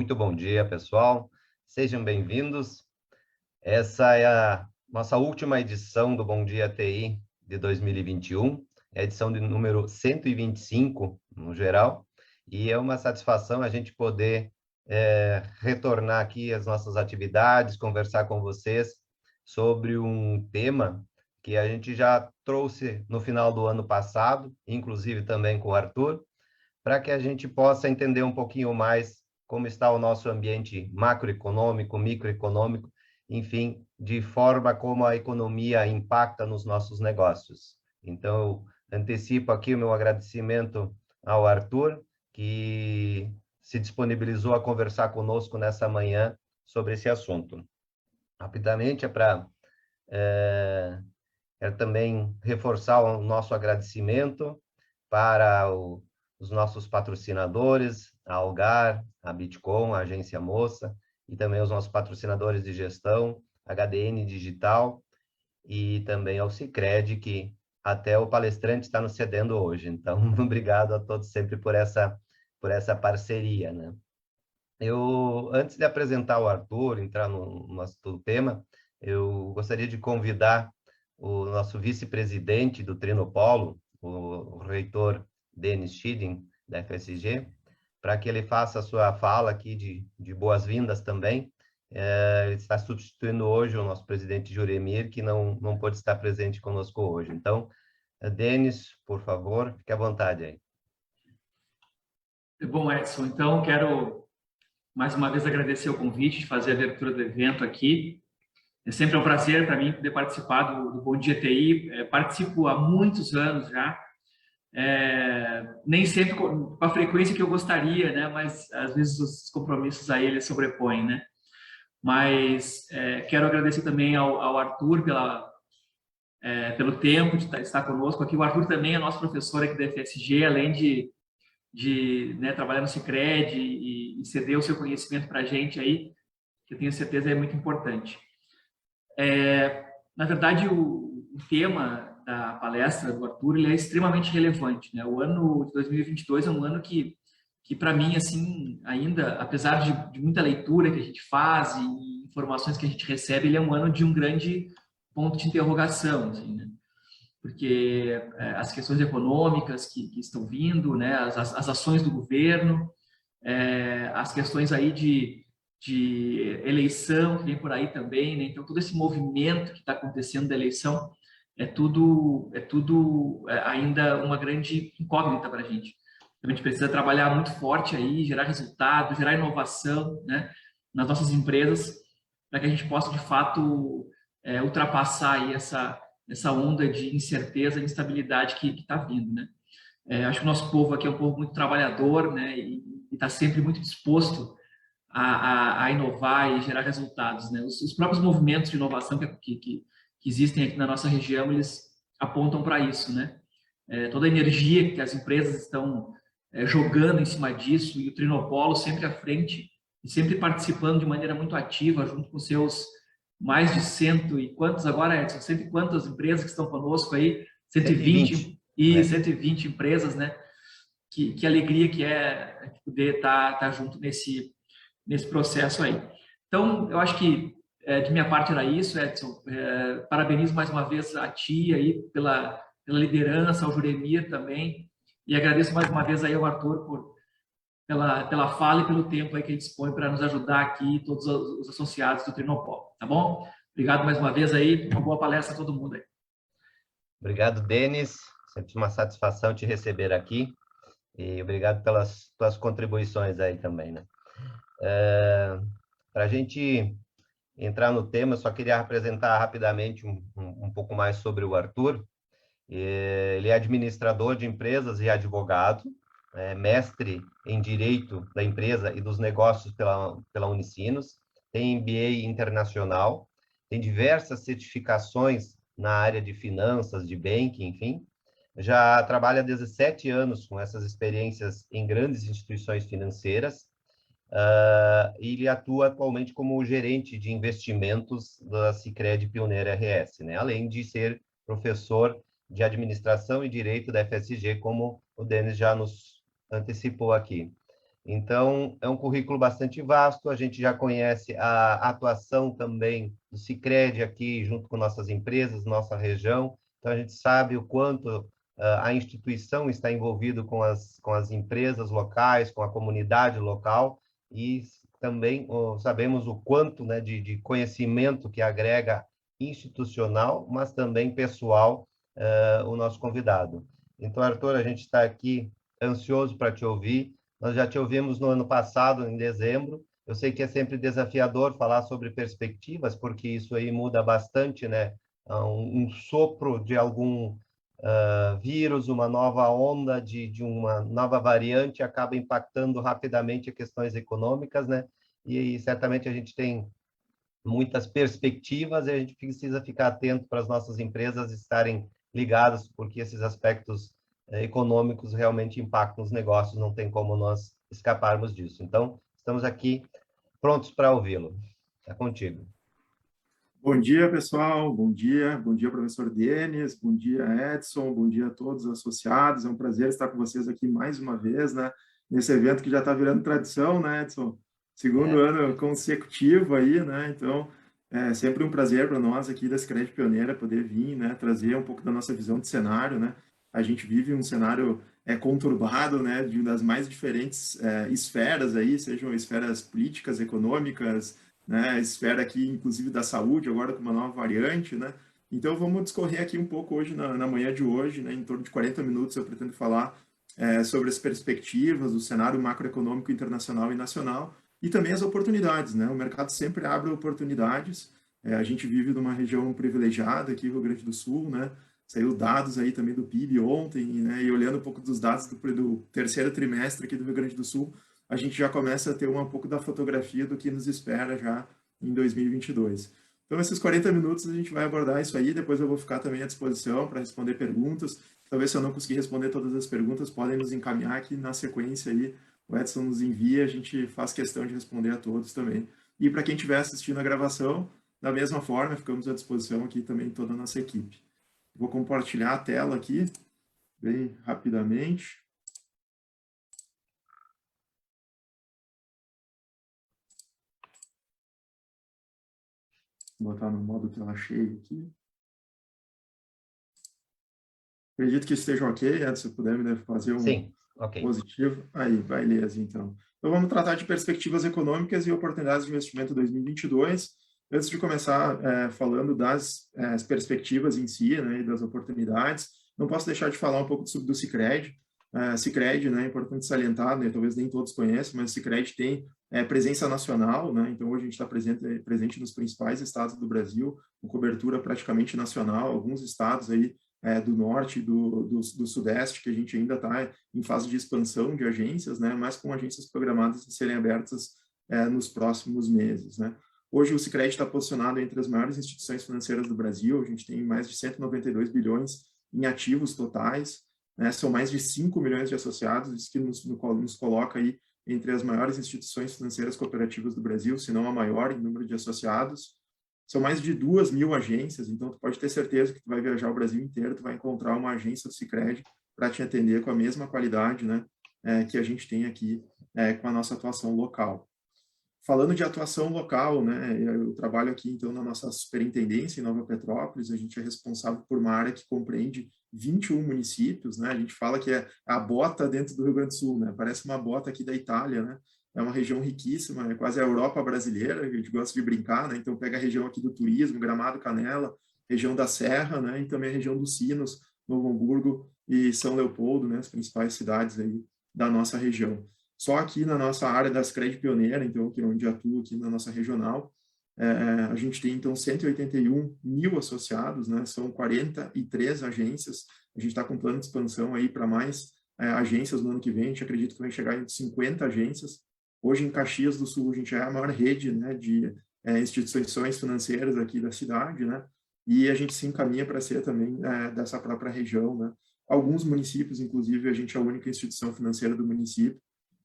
Muito bom dia, pessoal. Sejam bem-vindos. Essa é a nossa última edição do Bom Dia TI de 2021, é a edição de número 125, no geral, e é uma satisfação a gente poder retornar aqui às nossas atividades, conversar com vocês sobre um tema que a gente já trouxe no final do ano passado, inclusive também com o Arthur, para que a gente possa entender um pouquinho mais como está o nosso ambiente macroeconômico, microeconômico, enfim, de forma como a economia impacta nos nossos negócios. Então, eu antecipo aqui o meu agradecimento ao Arthur, que se disponibilizou a conversar conosco nessa manhã sobre esse assunto. Rapidamente, quero também reforçar o nosso agradecimento para os nossos patrocinadores, a Algar, a Bitcom, a Agência Moça, e também os nossos patrocinadores de gestão, HDN Digital, e também ao Sicredi, que até o palestrante está nos cedendo hoje. Então, obrigado a todos sempre por essa parceria, né? Antes de apresentar o Arthur, entrar no nosso tema, eu gostaria de convidar o nosso vice-presidente do Trinopolo, o reitor Denis Schieding, da FSG, para que ele faça a sua fala aqui de boas-vindas também. Ele está substituindo hoje o nosso presidente Juremir, que não pôde estar presente conosco hoje. Então, Denis, por favor, fique à vontade aí. Bom, Edson, então quero mais uma vez agradecer o convite de fazer a abertura do evento aqui. É sempre um prazer para mim poder participar do Bom Dia TI. Participo há muitos anos já, nem sempre com a frequência que eu gostaria, né? Mas às vezes os compromissos aí eles sobrepõem, né? Mas quero agradecer também ao Arthur pelo tempo de estar conosco aqui. O Arthur também é nosso professor aqui da FSG, além de né, trabalhar no Sicredi e ceder o seu conhecimento para a gente aí, que eu tenho certeza é muito importante. Na verdade, o tema da palestra do Arthur ele é extremamente relevante, né? O ano de 2022 é um ano que para mim, assim, ainda, apesar de muita leitura que a gente faz e informações que a gente recebe, ele é um ano de um grande ponto de interrogação, assim, né? Porque as questões econômicas que estão vindo, né? As ações do governo, as questões aí de eleição que vem por aí também, né? Então todo esse movimento que está acontecendo da eleição é tudo ainda uma grande incógnita para a gente. Então, a gente precisa trabalhar muito forte aí, gerar resultado, gerar inovação, né, nas nossas empresas, para que a gente possa de fato ultrapassar aí essa onda de incerteza e instabilidade que está vindo, né? Acho que o nosso povo aqui é um povo muito trabalhador, né, e está sempre muito disposto a inovar e gerar resultados, né? Os próprios movimentos de inovação que existem aqui na nossa região, eles apontam para isso, né? Toda a energia que as empresas estão jogando em cima disso, e o Trinopolo sempre à frente e sempre participando de maneira muito ativa, junto com seus mais de cento e quantos agora, Edson? Cento e quantas empresas que estão conosco aí? 120 e 120 empresas, né? Que alegria que é poder estar junto nesse processo aí. Então, eu acho que de minha parte era isso, Edson. Parabenizo mais uma vez a ti aí pela liderança, ao Juremir também, e agradeço mais uma vez aí ao Arthur pela fala e pelo tempo aí que ele dispõe para nos ajudar aqui, todos os associados do Trinopolo, tá bom? Obrigado mais uma vez aí, uma boa palestra a todo mundo aí. Obrigado, Denis. Sempre uma satisfação te receber aqui. E obrigado pelas tuas contribuições aí também, né? Para a gente entrar no tema, eu só queria apresentar rapidamente um pouco mais sobre o Arthur. Ele é administrador de empresas e advogado, mestre em Direito da Empresa e dos Negócios pela Unicinos, tem MBA internacional, tem diversas certificações na área de finanças, de banking, enfim. Já trabalha há 17 anos com essas experiências em grandes instituições financeiras, e ele atua atualmente como gerente de investimentos da Sicredi Pioneer RS, né? Além de ser professor de Administração e Direito da FSG, como o Denis já nos antecipou aqui. Então, é um currículo bastante vasto, a gente já conhece a atuação também do Sicredi aqui, junto com nossas empresas, nossa região, então a gente sabe o quanto a instituição está envolvida com as empresas locais, com a comunidade local, e também sabemos o quanto, né, de conhecimento que agrega institucional, mas também pessoal, o nosso convidado. Então, Arthur, a gente está aqui ansioso para te ouvir. Nós já te ouvimos no ano passado, em dezembro. Eu sei que é sempre desafiador falar sobre perspectivas, porque isso aí muda bastante, né? Um sopro de algum vírus, uma nova onda de uma nova variante acaba impactando rapidamente questões econômicas, né? E certamente a gente tem muitas perspectivas e a gente precisa ficar atento para as nossas empresas estarem ligadas, porque esses aspectos econômicos realmente impactam os negócios, não tem como nós escaparmos disso. Então, estamos aqui prontos para ouvi-lo. É contigo. Bom dia, pessoal. Bom dia, professor Denis. Bom dia, Edson. Bom dia a todos os associados. É um prazer estar com vocês aqui mais uma vez, né? Nesse evento que já está virando tradição, né, Edson? Segundo ano consecutivo aí, né? Então, é sempre um prazer para nós aqui da Sicredi Pioneira poder vir, né? Trazer um pouco da nossa visão de cenário, né? A gente vive um cenário conturbado, né? Das mais diferentes esferas aí, sejam esferas políticas, econômicas, né, esfera aqui, inclusive, da saúde, agora com uma nova variante, né? Então, vamos discorrer aqui um pouco hoje, na manhã de hoje, né, em torno de 40 minutos, eu pretendo falar sobre as perspectivas do cenário macroeconômico internacional e nacional e também as oportunidades, né? O mercado sempre abre oportunidades, a gente vive numa região privilegiada aqui, Rio Grande do Sul, né? Saiu dados aí também do PIB ontem, né? E olhando um pouco dos dados do terceiro trimestre aqui do Rio Grande do Sul, a gente já começa a ter um pouco da fotografia do que nos espera já em 2022. Então, esses 40 minutos a gente vai abordar isso aí, depois eu vou ficar também à disposição para responder perguntas. Talvez se eu não conseguir responder todas as perguntas, podem nos encaminhar aqui na sequência aí, o Edson nos envia, a gente faz questão de responder a todos também. E para quem estiver assistindo a gravação, da mesma forma, ficamos à disposição aqui também toda a nossa equipe. Vou compartilhar a tela aqui, bem rapidamente. Vou botar no modo tela cheia aqui. Acredito que esteja ok, Edson, se puder me fazer um Sim, ok. Positivo. Aí, beleza, então. Então, vamos tratar de perspectivas econômicas e oportunidades de investimento 2022. Antes de começar falando das perspectivas em si, né, e das oportunidades, não posso deixar de falar um pouco sobre do Sicredi. Sicredi, né, é importante salientar, né, talvez nem todos conheçam, mas o Sicredi tem presença nacional, né, então hoje a gente está presente nos principais estados do Brasil, com cobertura praticamente nacional, alguns estados aí do norte e do sudeste, que a gente ainda está em fase de expansão de agências, né, mas com agências programadas a serem abertas nos próximos meses, né. Hoje o Sicredi está posicionado entre as maiores instituições financeiras do Brasil, a gente tem mais de 192 bilhões em ativos totais, né, são mais de 5 milhões de associados, isso que nos coloca aí entre as maiores instituições financeiras cooperativas do Brasil, se não a maior em número de associados. São mais de 2.000 agências, então tu pode ter certeza que tu vai viajar o Brasil inteiro, tu vai encontrar uma agência do Sicredi para te atender com a mesma qualidade, né, que a gente tem aqui com a nossa atuação local. Falando de atuação local, né, eu trabalho aqui, então, na nossa superintendência em Nova Petrópolis, a gente é responsável por uma área que compreende 21 municípios, né, a gente fala que é a bota dentro do Rio Grande do Sul, né, parece uma bota aqui da Itália, né, é uma região riquíssima, é quase a Europa brasileira, a gente gosta de brincar, né, então pega a região aqui do turismo, Gramado, Canela, região da Serra, né, e também a região dos Sinos, Novo Hamburgo e São Leopoldo, né, as principais cidades aí da nossa região. Só aqui na nossa área da Sicredi Pioneira, então, que é onde atuo aqui na nossa regional, a gente tem, então, 181 mil associados, né? São 43 agências. A gente está com plano de expansão aí para mais agências no ano que vem. A gente acredita que vai chegar em 50 agências. Hoje, em Caxias do Sul, a gente é a maior rede, né, de instituições financeiras aqui da cidade, né? E a gente se encaminha para ser também dessa própria região, né? Alguns municípios, inclusive, a gente é a única instituição financeira do município.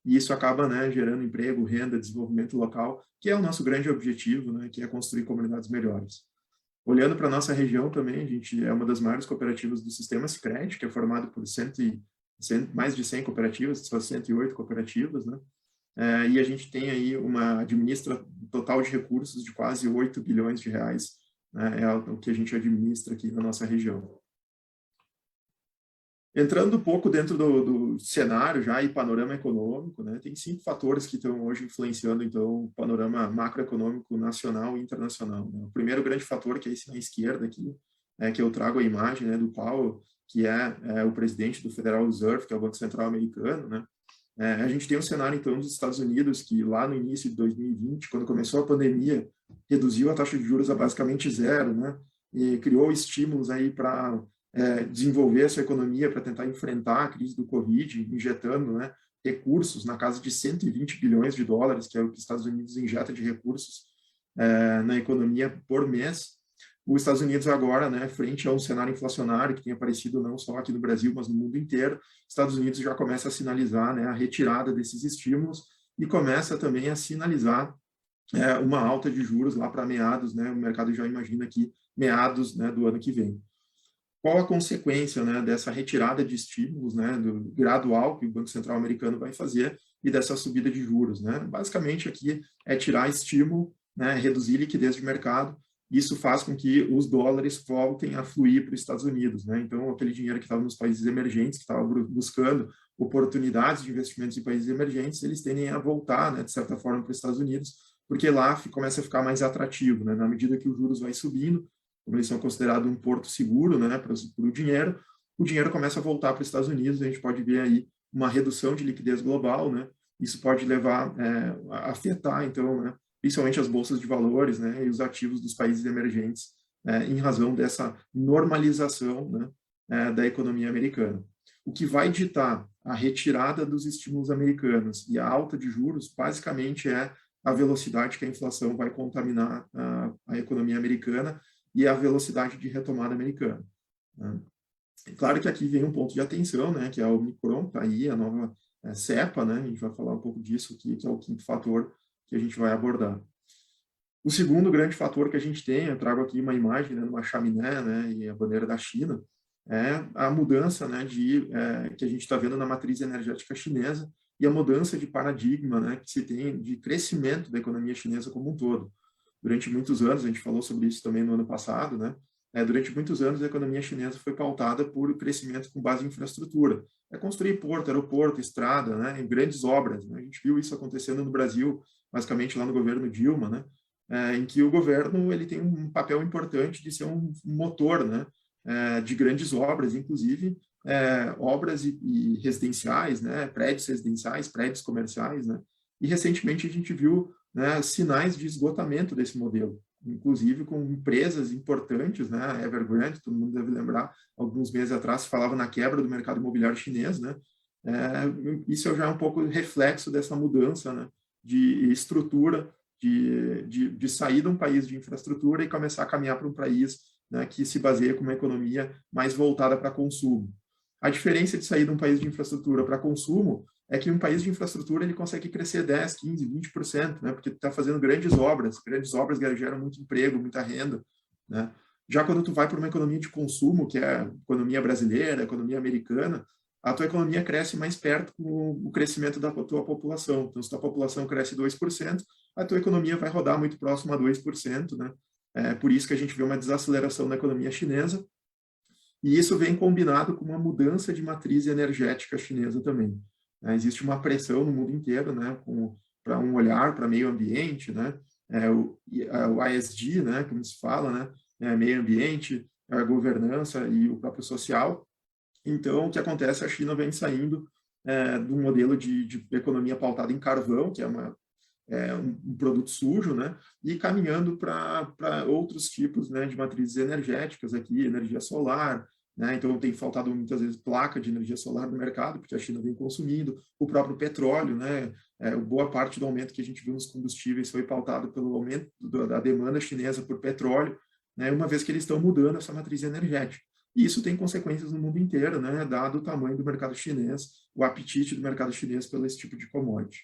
E isso acaba, né, gerando emprego, renda, desenvolvimento local, que é o nosso grande objetivo, né, que é construir comunidades melhores. Olhando para a nossa região também, a gente é uma das maiores cooperativas do sistema Sicredi, que é formado por mais de 100 cooperativas, só 108 cooperativas, né? e a gente tem aí administra um total de recursos de quase 8 bilhões de reais, né, é o que a gente administra aqui na nossa região. Entrando um pouco dentro do cenário já e panorama econômico, né, tem 5 fatores que estão hoje influenciando, então, o panorama macroeconômico nacional e internacional. Né? O primeiro grande fator, que é esse na esquerda aqui, que eu trago a imagem, né, do Powell, que é o presidente do Federal Reserve, que é o Banco Central americano, né? A gente tem um cenário, então, dos Estados Unidos, que lá no início de 2020, quando começou a pandemia, reduziu a taxa de juros a basicamente zero, né? E criou estímulos aí para desenvolver a sua economia, para tentar enfrentar a crise do Covid, injetando, né, recursos na casa de 120 bilhões de dólares, que é o que os Estados Unidos injeta de recursos na economia por mês. Os Estados Unidos agora, né, frente a um cenário inflacionário que tem aparecido não só aqui no Brasil, mas no mundo inteiro, Estados Unidos já começa a sinalizar, né, a retirada desses estímulos e começa também a sinalizar uma alta de juros lá para meados, né, o mercado já imagina aqui meados, né, do ano que vem. Qual a consequência, né, dessa retirada de estímulos, né, do gradual que o Banco Central americano vai fazer e dessa subida de juros, né? Basicamente aqui é tirar estímulo, né, reduzir liquidez de mercado. Isso faz com que os dólares voltem a fluir para os Estados Unidos, né? Então, aquele dinheiro que estava nos países emergentes, que estava buscando oportunidades de investimentos em países emergentes, eles tendem a voltar, né, de certa forma, para os Estados Unidos, porque lá começa a ficar mais atrativo, né? Na medida que os juros vai subindo, como eles são considerados um porto seguro, né, para o dinheiro começa a voltar para os Estados Unidos. A gente pode ver aí uma redução de liquidez global, né? Isso pode levar a afetar, então, né, principalmente as bolsas de valores, né, e os ativos dos países emergentes, em razão dessa normalização, né, da economia americana. O que vai ditar a retirada dos estímulos americanos e a alta de juros, basicamente, é a velocidade que a inflação vai contaminar a economia americana e a velocidade de retomada americana. Né? Claro que aqui vem um ponto de atenção, né, que é o Omicron, tá aí a nova cepa, né, a gente vai falar um pouco disso aqui, que é o quinto fator que a gente vai abordar. O segundo grande fator que a gente tem, eu trago aqui uma imagem, né, uma chaminé, né, e a bandeira da China, é a mudança, né, que a gente está vendo na matriz energética chinesa e a mudança de paradigma, né, que se tem de crescimento da economia chinesa como um todo. Durante muitos anos, a gente falou sobre isso também no ano passado, né, durante muitos anos a economia chinesa foi pautada por crescimento com base em infraestrutura. É construir porto, aeroporto, estrada, né, em grandes obras. Né? A gente viu isso acontecendo no Brasil, basicamente lá no governo Dilma, né, em que o governo ele tem um papel importante de ser um motor, né, de grandes obras, inclusive obras e residenciais, né, prédios residenciais, prédios comerciais, né, e recentemente a gente viu, né, sinais de esgotamento desse modelo, inclusive com empresas importantes, né, a Evergrande, todo mundo deve lembrar, alguns meses atrás se falava na quebra do mercado imobiliário chinês, né, isso já é um pouco reflexo dessa mudança, né, de estrutura, de sair de um país de infraestrutura e começar a caminhar para um país, né, que se baseia com uma economia mais voltada para consumo. A diferença de sair de um país de infraestrutura para consumo é que um país de infraestrutura ele consegue crescer 10%, 15%, 20%, né, porque está fazendo grandes obras geram muito emprego, muita renda. Né? Já quando tu vai para uma economia de consumo, que é a economia brasileira, a economia americana, a tua economia cresce mais perto com o crescimento da tua população. Então, se a tua população cresce 2%, a tua economia vai rodar muito próximo a 2%. Né? Por isso que a gente vê uma desaceleração na economia chinesa, e isso vem combinado com uma mudança de matriz energética chinesa também. Existe uma pressão no mundo inteiro, né, para um olhar para meio ambiente, né, o ESG, né, como se fala, né, meio ambiente, a governança e o próprio social. Então, o que acontece? A China vem saindo de um modelo de economia pautada em carvão, que é um produto sujo, né, e caminhando para outros tipos, né, de matrizes energéticas aqui, energia solar, né, então tem faltado muitas vezes placa de energia solar no mercado, porque a China vem consumindo, o próprio petróleo, né, boa parte do aumento que a gente viu nos combustíveis foi pautado pelo aumento da demanda chinesa por petróleo, né, uma vez que eles estão mudando essa matriz energética. E isso tem consequências no mundo inteiro, né, dado o tamanho do mercado chinês, o apetite do mercado chinês pelo esse tipo de commodity.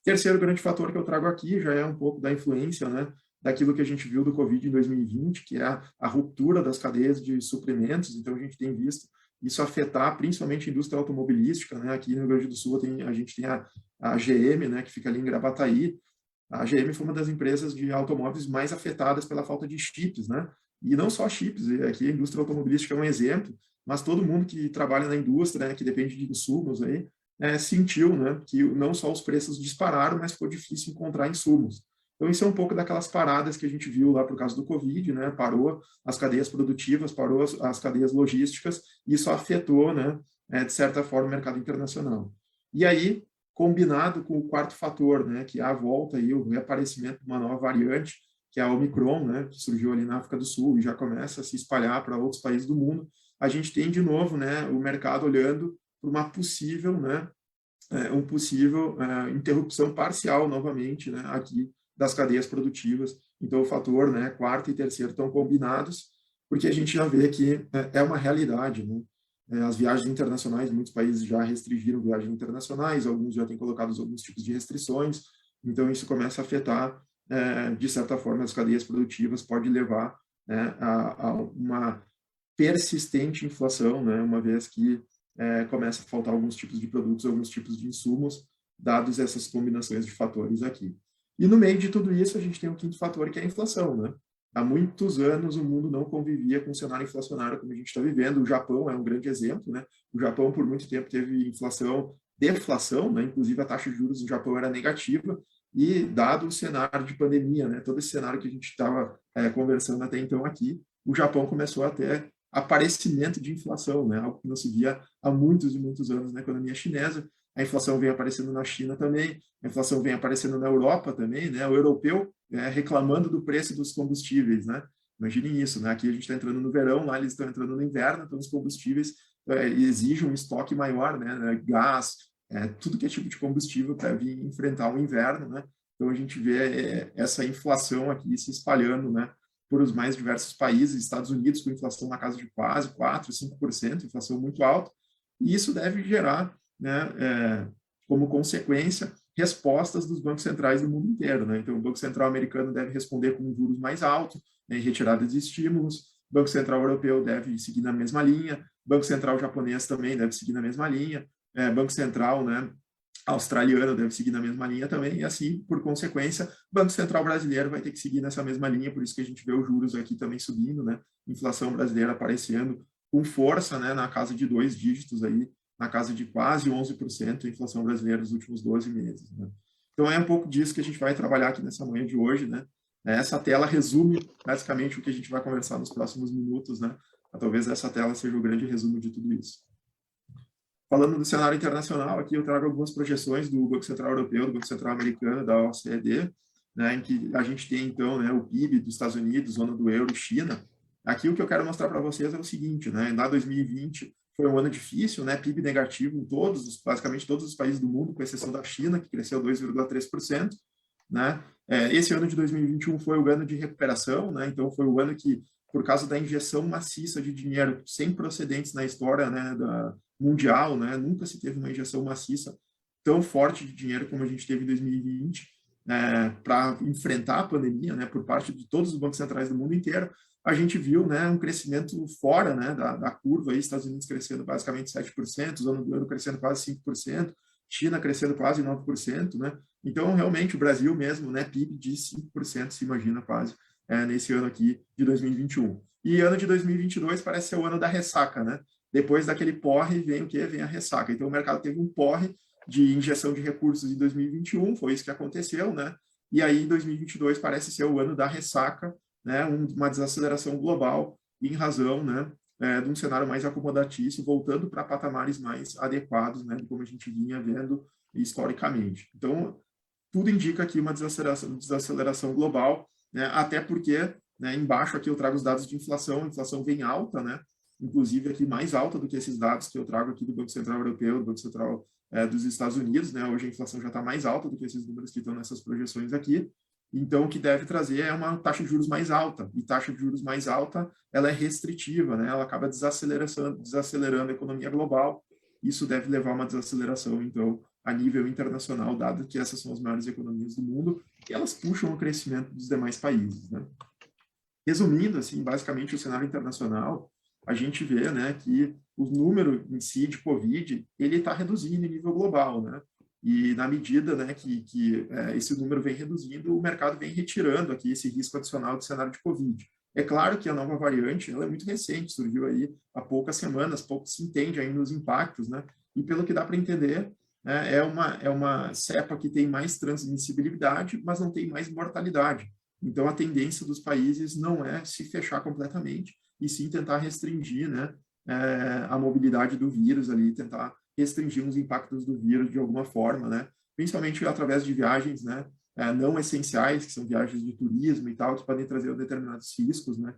Terceiro grande fator que eu trago aqui já é um pouco da influência, né, daquilo que a gente viu do Covid em 2020, que é a ruptura das cadeias de suprimentos. Então, a gente tem visto isso afetar principalmente a indústria automobilística, né? Aqui no Rio Grande do Sul a gente tem a GM, né, que fica ali em Gravataí. A GM foi uma das empresas de automóveis mais afetadas pela falta de chips, né? E não só chips, aqui a indústria automobilística é um exemplo, mas todo mundo que trabalha na indústria, né, que depende de insumos aí, sentiu, né, que não só os preços dispararam, mas ficou difícil encontrar insumos. Então, isso é um pouco daquelas paradas que a gente viu lá por causa do Covid, né? Parou as cadeias produtivas, parou as cadeias logísticas, e isso afetou, né, de certa forma, o mercado internacional. E aí, combinado com o quarto fator, né, que é a volta e o reaparecimento de uma nova variante, que é a Omicron, né, que surgiu ali na África do Sul e já começa a se espalhar para outros países do mundo, a gente tem de novo, né, o mercado olhando para uma possível, né, interrupção parcial novamente, né, aqui das cadeias produtivas. Então, o fator, né, quarto e terceiro estão combinados, porque a gente já vê que é uma realidade, né? As viagens internacionais, muitos países já restringiram viagens internacionais, alguns já têm colocado alguns tipos de restrições, então isso começa a afetar, de certa forma, as cadeias produtivas, pode levar, né, a uma persistente inflação, né, uma vez que começa a faltar alguns tipos de produtos, alguns tipos de insumos, dados essas combinações de fatores aqui. E no meio de tudo isso, a gente tem um quinto fator, que é a inflação, né? Há muitos anos o mundo não convivia com um cenário inflacionário como a gente está vivendo. O Japão é um grande exemplo, né? O Japão, por muito tempo, teve deflação, né? Inclusive a taxa de juros do Japão era negativa, e dado o cenário de pandemia, né? Todo esse cenário que a gente estava conversando até então aqui, o Japão começou a ter aparecimento de inflação, né? Algo que não se via há muitos e muitos anos na economia chinesa. A inflação vem aparecendo na China também, a inflação vem aparecendo na Europa também, né? O europeu reclamando do preço dos combustíveis, né? Imaginem isso, né? Aqui a gente está entrando no verão, lá eles estão entrando no inverno, então os combustíveis exigem um estoque maior, né? Gás, tudo que é tipo de combustível para vir enfrentar o inverno, né? Então a gente vê essa inflação aqui se espalhando, né, por os mais diversos países, Estados Unidos com inflação na casa de quase 4%, 5%, inflação muito alta, e isso deve gerar, né, como consequência, respostas dos bancos centrais do mundo inteiro, né? Então o Banco Central americano deve responder com juros mais altos, né, retirada de estímulos, o Banco Central europeu deve seguir na mesma linha, o Banco Central japonês também deve seguir na mesma linha, Banco Central, né, australiano deve seguir na mesma linha também, e assim, por consequência, o Banco Central brasileiro vai ter que seguir nessa mesma linha, por isso que a gente vê os juros aqui também subindo, né? Inflação brasileira aparecendo com força, né, na casa de 2 dígitos aí, na casa de quase 11% a inflação brasileira nos últimos 12 meses, né? Então é um pouco disso que a gente vai trabalhar aqui nessa manhã de hoje, né? Essa tela resume basicamente o que a gente vai conversar nos próximos minutos, né? Talvez essa tela seja o grande resumo de tudo isso. Falando do cenário internacional, aqui eu trago algumas projeções do Banco Central Europeu, do Banco Central Americano, da OCDE, né, em que a gente tem, então, né, o PIB dos Estados Unidos, zona do euro, China. Aqui o que eu quero mostrar para vocês é o seguinte, né, na 2020 foi um ano difícil, né, PIB negativo em basicamente todos os países do mundo, com exceção da China, que cresceu 2,3%, né. Esse ano de 2021 foi o ano de recuperação, né, então foi o ano que, por causa da injeção maciça de dinheiro sem precedentes na história, né, mundial, né, nunca se teve uma injeção maciça tão forte de dinheiro como a gente teve em 2020, para enfrentar a pandemia, né, por parte de todos os bancos centrais do mundo inteiro. A gente viu, né, um crescimento fora, né, da curva, aí, Estados Unidos crescendo basicamente 7%, zona do euro crescendo quase 5%, China crescendo quase 9%, né? Então, realmente, o Brasil mesmo, né, PIB de 5%, se imagina quase, nesse ano aqui de 2021. E ano de 2022 parece ser o ano da ressaca, né? Depois daquele porre, vem o quê? Vem a ressaca. Então, o mercado teve um porre de injeção de recursos em 2021, foi isso que aconteceu, né? E aí, em 2022, parece ser o ano da ressaca, né? Uma desaceleração global em razão, né, de um cenário mais acomodatício, voltando para patamares mais adequados, né, como a gente vinha vendo historicamente. Então, tudo indica aqui uma desaceleração global, né? Até porque, né, embaixo aqui eu trago os dados de inflação, a inflação vem alta, né? Inclusive aqui mais alta do que esses dados que eu trago aqui do Banco Central Europeu, do Banco Central dos Estados Unidos, né? Hoje a inflação já está mais alta do que esses números que estão nessas projeções aqui. Então, o que deve trazer é uma taxa de juros mais alta. E taxa de juros mais alta, ela é restritiva, né? Ela acaba desacelerando a economia global. Isso deve levar a uma desaceleração, então, a nível internacional, dado que essas são as maiores economias do mundo, e elas puxam o crescimento dos demais países, né? Resumindo, assim, basicamente o cenário internacional, a gente vê, né, que o número em si de Covid, ele está reduzindo em nível global, né? E na medida, né, que esse número vem reduzindo, o mercado vem retirando aqui esse risco adicional do cenário de Covid. É claro que a nova variante, ela é muito recente, surgiu aí há poucas semanas, pouco se entende ainda os impactos, né? E pelo que dá para entender, né, é uma cepa que tem mais transmissibilidade, mas não tem mais mortalidade. Então, a tendência dos países não é se fechar completamente, e sim tentar restringir, né, a mobilidade do vírus ali, tentar restringir os impactos do vírus de alguma forma, né, principalmente através de viagens, né, não essenciais, que são viagens de turismo e tal, que podem trazer determinados riscos, né,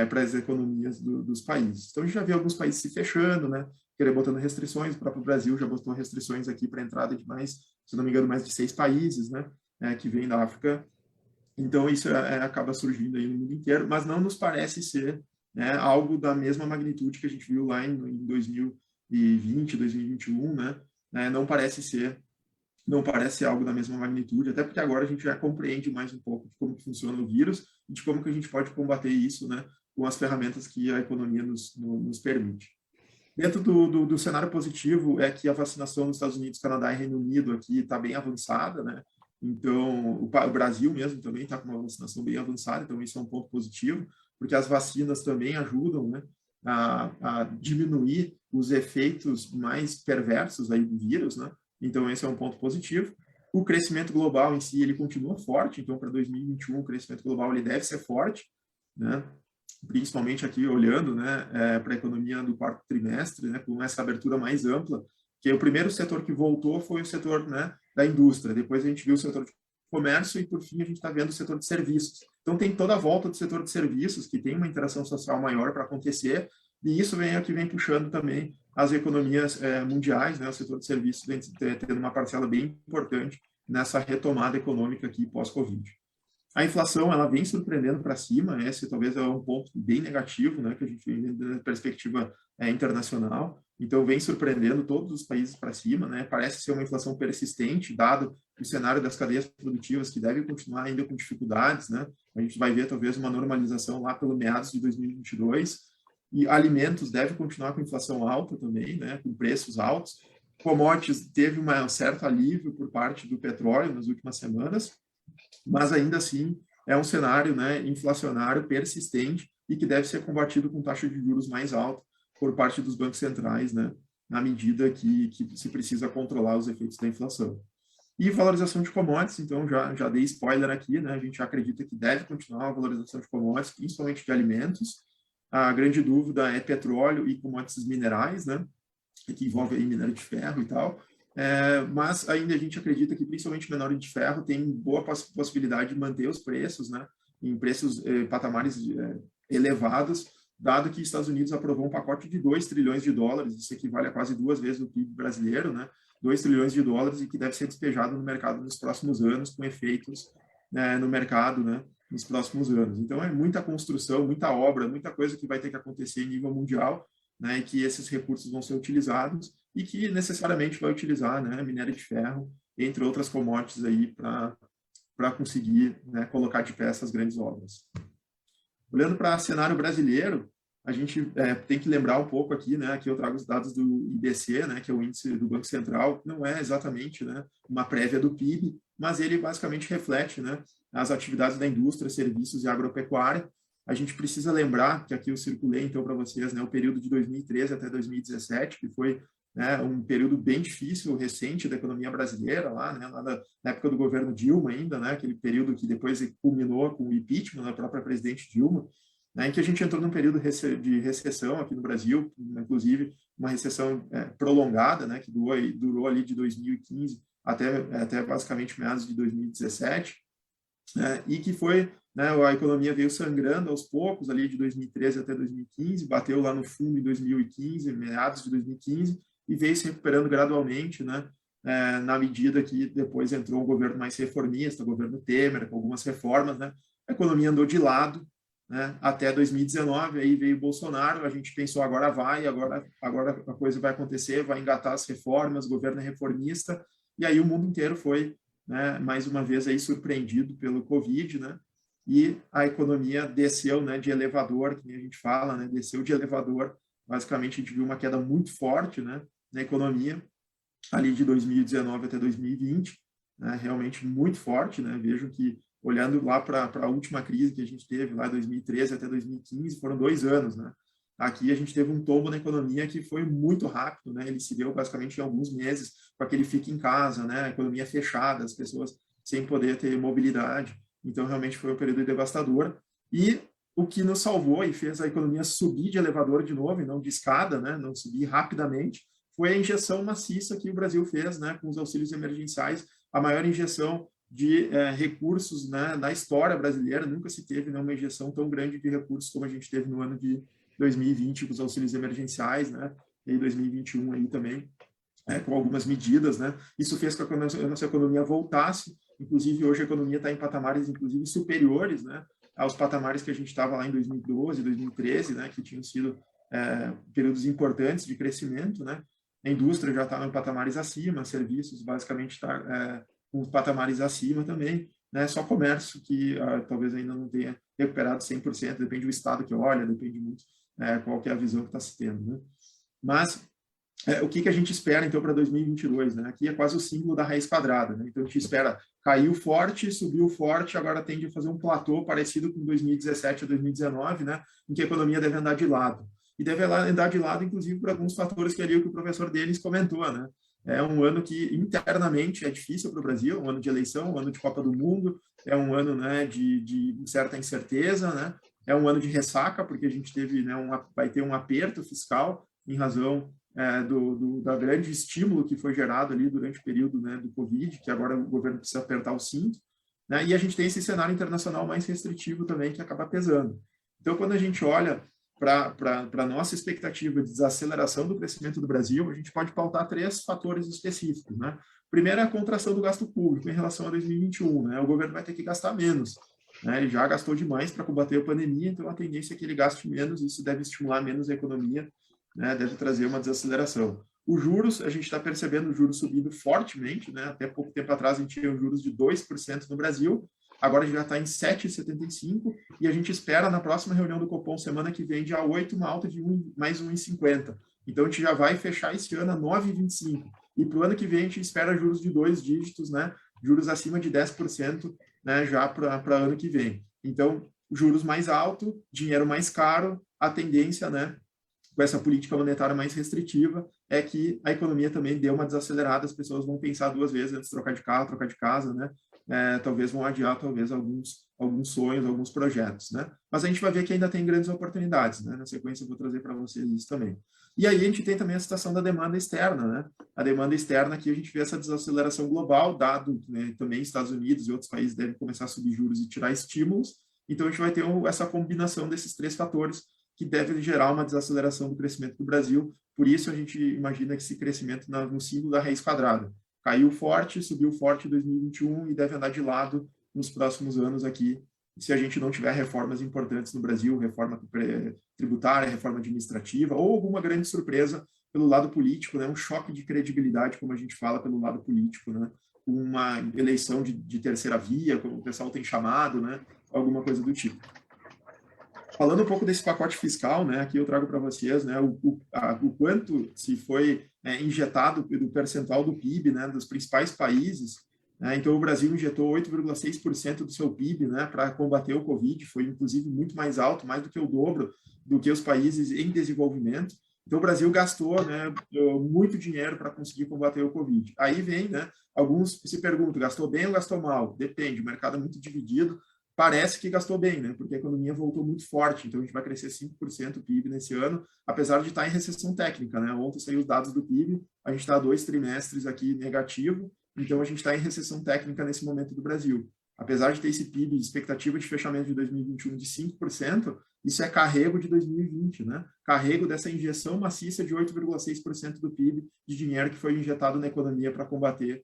para as economias dos países. Então, a gente já vê alguns países se fechando, né, botando restrições, o próprio Brasil já botou restrições aqui para a entrada de mais, se não me engano, mais de 6 países, né, que vêm da África. Então, isso acaba surgindo aí no mundo inteiro, mas não nos parece ser, né, algo da mesma magnitude que a gente viu lá em 2020, 2021, né? Não parece ser algo da mesma magnitude, até porque agora a gente já compreende mais um pouco de como funciona o vírus e de como que a gente pode combater isso, né, com as ferramentas que a economia nos permite. Dentro do cenário positivo é que a vacinação nos Estados Unidos, Canadá e Reino Unido aqui está bem avançada, né? Então, o Brasil mesmo também está com uma vacinação bem avançada, então isso é um ponto positivo, porque as vacinas também ajudam, né, a diminuir os efeitos mais perversos aí do vírus, né? Então, esse é um ponto positivo. O crescimento global em si, ele continua forte, então, para 2021, o crescimento global ele deve ser forte, né? Principalmente aqui olhando, né, para a economia do quarto trimestre, né, com essa abertura mais ampla, que o primeiro setor que voltou foi o setor, né, da indústria, depois a gente viu o setor de comércio e, por fim, a gente está vendo o setor de serviços. Então, tem toda a volta do setor de serviços, que tem uma interação social maior para acontecer, e isso vem puxando também as economias mundiais, né, o setor de serviços vem tendo uma parcela bem importante nessa retomada econômica aqui pós-Covid. A inflação, ela vem surpreendendo para cima, esse talvez é um ponto bem negativo, né, que a gente vê da perspectiva internacional, então vem surpreendendo todos os países para cima, né, parece ser uma inflação persistente, dado o cenário das cadeias produtivas que devem continuar ainda com dificuldades, né, a gente vai ver talvez uma normalização lá pelo meados de 2022, e alimentos devem continuar com inflação alta também, né, com preços altos, commodities teve um certo alívio por parte do petróleo nas últimas semanas, mas ainda assim é um cenário, né, inflacionário persistente e que deve ser combatido com taxa de juros mais alta por parte dos bancos centrais, né, na medida que se precisa controlar os efeitos da inflação. E valorização de commodities, então já dei spoiler aqui, né, a gente acredita que deve continuar a valorização de commodities, principalmente de alimentos. A grande dúvida é petróleo e commodities minerais, né, que envolve aí minério de ferro e tal. Mas ainda a gente acredita que principalmente o minério de ferro tem boa possibilidade de manter os preços, né, em preços patamares elevados, dado que os Estados Unidos aprovou um pacote de 2 trilhões de dólares, isso equivale a quase 2 vezes o PIB brasileiro, né, 2 trilhões de dólares e que deve ser despejado no mercado nos próximos anos, com efeitos no mercado, né, nos próximos anos. Então, é muita construção, muita obra, muita coisa que vai ter que acontecer em nível mundial, né, e que esses recursos vão ser utilizados e que necessariamente vai utilizar, né, minério de ferro, entre outras commodities aí para conseguir, né, colocar de pé essas grandes obras. Olhando para o cenário brasileiro, a gente tem que lembrar um pouco aqui, né, aqui eu trago os dados do IBC, né, que é o índice do Banco Central, que não é exatamente, né, uma prévia do PIB, mas ele basicamente reflete, né, as atividades da indústria, serviços e agropecuária. A gente precisa lembrar que aqui eu circulei então para vocês, né, o período de 2013 até 2017, que foi, né, um período bem difícil, recente da economia brasileira, lá, né, lá na época do governo Dilma ainda, né, aquele período que depois culminou com o impeachment da própria presidente Dilma, né, em que a gente entrou num período de recessão aqui no Brasil, inclusive uma recessão prolongada, né, que durou ali de 2015 até basicamente meados de 2017, né, e que foi, né, a economia veio sangrando aos poucos ali de 2013 até 2015, bateu lá no fundo em 2015, meados de 2015, e veio se recuperando gradualmente, né, na medida que depois entrou um governo mais reformista, o governo Temer, com algumas reformas, né, a economia andou de lado, né, até 2019, aí veio Bolsonaro, a gente pensou agora a coisa vai acontecer, vai engatar as reformas, o governo é reformista, e aí o mundo inteiro foi, né, mais uma vez aí surpreendido pelo Covid, né, e a economia desceu, né, de elevador, que a gente fala, né, desceu de elevador Basicamente, a gente viu uma queda muito forte, né, na economia, ali de 2019 até 2020, né, realmente muito forte, né, vejo que, olhando lá para a última crise que a gente teve, lá 2013 até 2015, foram 2 anos, né, aqui a gente teve um tombo na economia que foi muito rápido, né, ele se deu basicamente em alguns meses, com aquele fique em casa, né, a economia fechada, as pessoas sem poder ter mobilidade, então realmente foi um período devastador, e o que nos salvou e fez a economia subir de elevador de novo, e não de escada, né, não subir rapidamente, foi a injeção maciça que o Brasil fez, né, com os auxílios emergenciais, a maior injeção de recursos, né, na história brasileira. Nunca se teve, né, uma injeção tão grande de recursos como a gente teve no ano de 2020 com os auxílios emergenciais, né, e 2021 aí também, com algumas medidas, né. Isso fez com que a nossa economia voltasse. Inclusive, hoje a economia está em patamares, inclusive, superiores, né, aos patamares que a gente estava lá em 2012, 2013, né, que tinham sido períodos importantes de crescimento, né. A indústria já está em patamares acima, serviços basicamente está com patamares acima também, né. Só comércio que talvez ainda não tenha recuperado 100%, depende do estado que olha, depende muito qual que é a visão que está se tendo, né. Mas o que a gente espera, então, para 2022? Né? Aqui é quase o símbolo da raiz quadrada. Né? Então, a gente espera caiu forte, subiu forte, agora tende a fazer um platô parecido com 2017 a 2019, né? Em que a economia deve andar de lado. E deve andar de lado, inclusive, por alguns fatores que ali o professor Denis comentou. Né? É um ano que, internamente, é difícil para o Brasil, um ano de eleição, um ano de Copa do Mundo, é um ano, né, de certa incerteza, né? É um ano de ressaca, porque a gente teve, né, vai ter um aperto fiscal em razão da grande estímulo que foi gerado ali durante o período, né, do Covid, que agora o governo precisa apertar o cinto, né, e a gente tem esse cenário internacional mais restritivo também que acaba pesando. Então, quando a gente olha para a nossa expectativa de desaceleração do crescimento do Brasil, a gente pode pautar 3 fatores específicos. Né? Primeiro é a contração do gasto público em relação a 2021. Né? O governo vai ter que gastar menos. Né? Ele já gastou demais para combater a pandemia, então a tendência é que ele gaste menos, isso deve estimular menos a economia, né, deve trazer uma desaceleração. Os juros, a gente está percebendo os juros subindo fortemente, né? Até pouco tempo atrás a gente tinha juros de 2% no Brasil, agora a gente já está em 7,75% e a gente espera na próxima reunião do Copom, semana que vem, dia 8, uma alta de mais 1,50. Então a gente já vai fechar esse ano a 9,25%. E para o ano que vem a gente espera juros de 2 dígitos, né? Juros acima de 10%, né? Já para ano que vem. Então, juros mais altos, dinheiro mais caro, a tendência, né, com essa política monetária mais restritiva, é que a economia também deu uma desacelerada, as pessoas vão pensar 2 vezes antes de trocar de carro, trocar de casa, né? Talvez vão adiar, talvez, alguns sonhos, alguns projetos, né? Mas a gente vai ver que ainda tem grandes oportunidades, né? Na sequência eu vou trazer para vocês isso também. E aí a gente tem também a situação da demanda externa, né? A demanda externa aqui a gente vê essa desaceleração global, dado, né, também Estados Unidos e outros países devem começar a subir juros e tirar estímulos, então a gente vai ter essa combinação desses 3 fatores que deve gerar uma desaceleração do crescimento do Brasil. Por isso, a gente imagina que esse crescimento no símbolo da raiz quadrada. Caiu forte, subiu forte em 2021 e deve andar de lado nos próximos anos aqui, se a gente não tiver reformas importantes no Brasil, reforma tributária, reforma administrativa, ou alguma grande surpresa pelo lado político, né? Um choque de credibilidade, como a gente fala, pelo lado político, né? Uma eleição de terceira via, como o pessoal tem chamado, né? Alguma coisa do tipo. Falando um pouco desse pacote fiscal, né, aqui eu trago para vocês, né, o quanto se foi injetado do percentual do PIB, né, dos principais países. Né, então, o Brasil injetou 8,6% do seu PIB, né, para combater o Covid, foi inclusive muito mais alto, mais do que o dobro do que os países em desenvolvimento. Então, o Brasil gastou, né, muito dinheiro para conseguir combater o Covid. Aí vem, né, alguns se perguntam, gastou bem ou gastou mal? Depende, o mercado é muito dividido. Parece que gastou bem, né? Porque a economia voltou muito forte, então a gente vai crescer 5% o PIB nesse ano, apesar de estar em recessão técnica, né? Ontem saiu os dados do PIB, a gente está 2 trimestres aqui negativo, então a gente está em recessão técnica nesse momento do Brasil. Apesar de ter esse PIB, expectativa de fechamento de 2021 de 5%, isso é carrego de 2020, né? Carrego dessa injeção maciça de 8,6% do PIB de dinheiro que foi injetado na economia para combater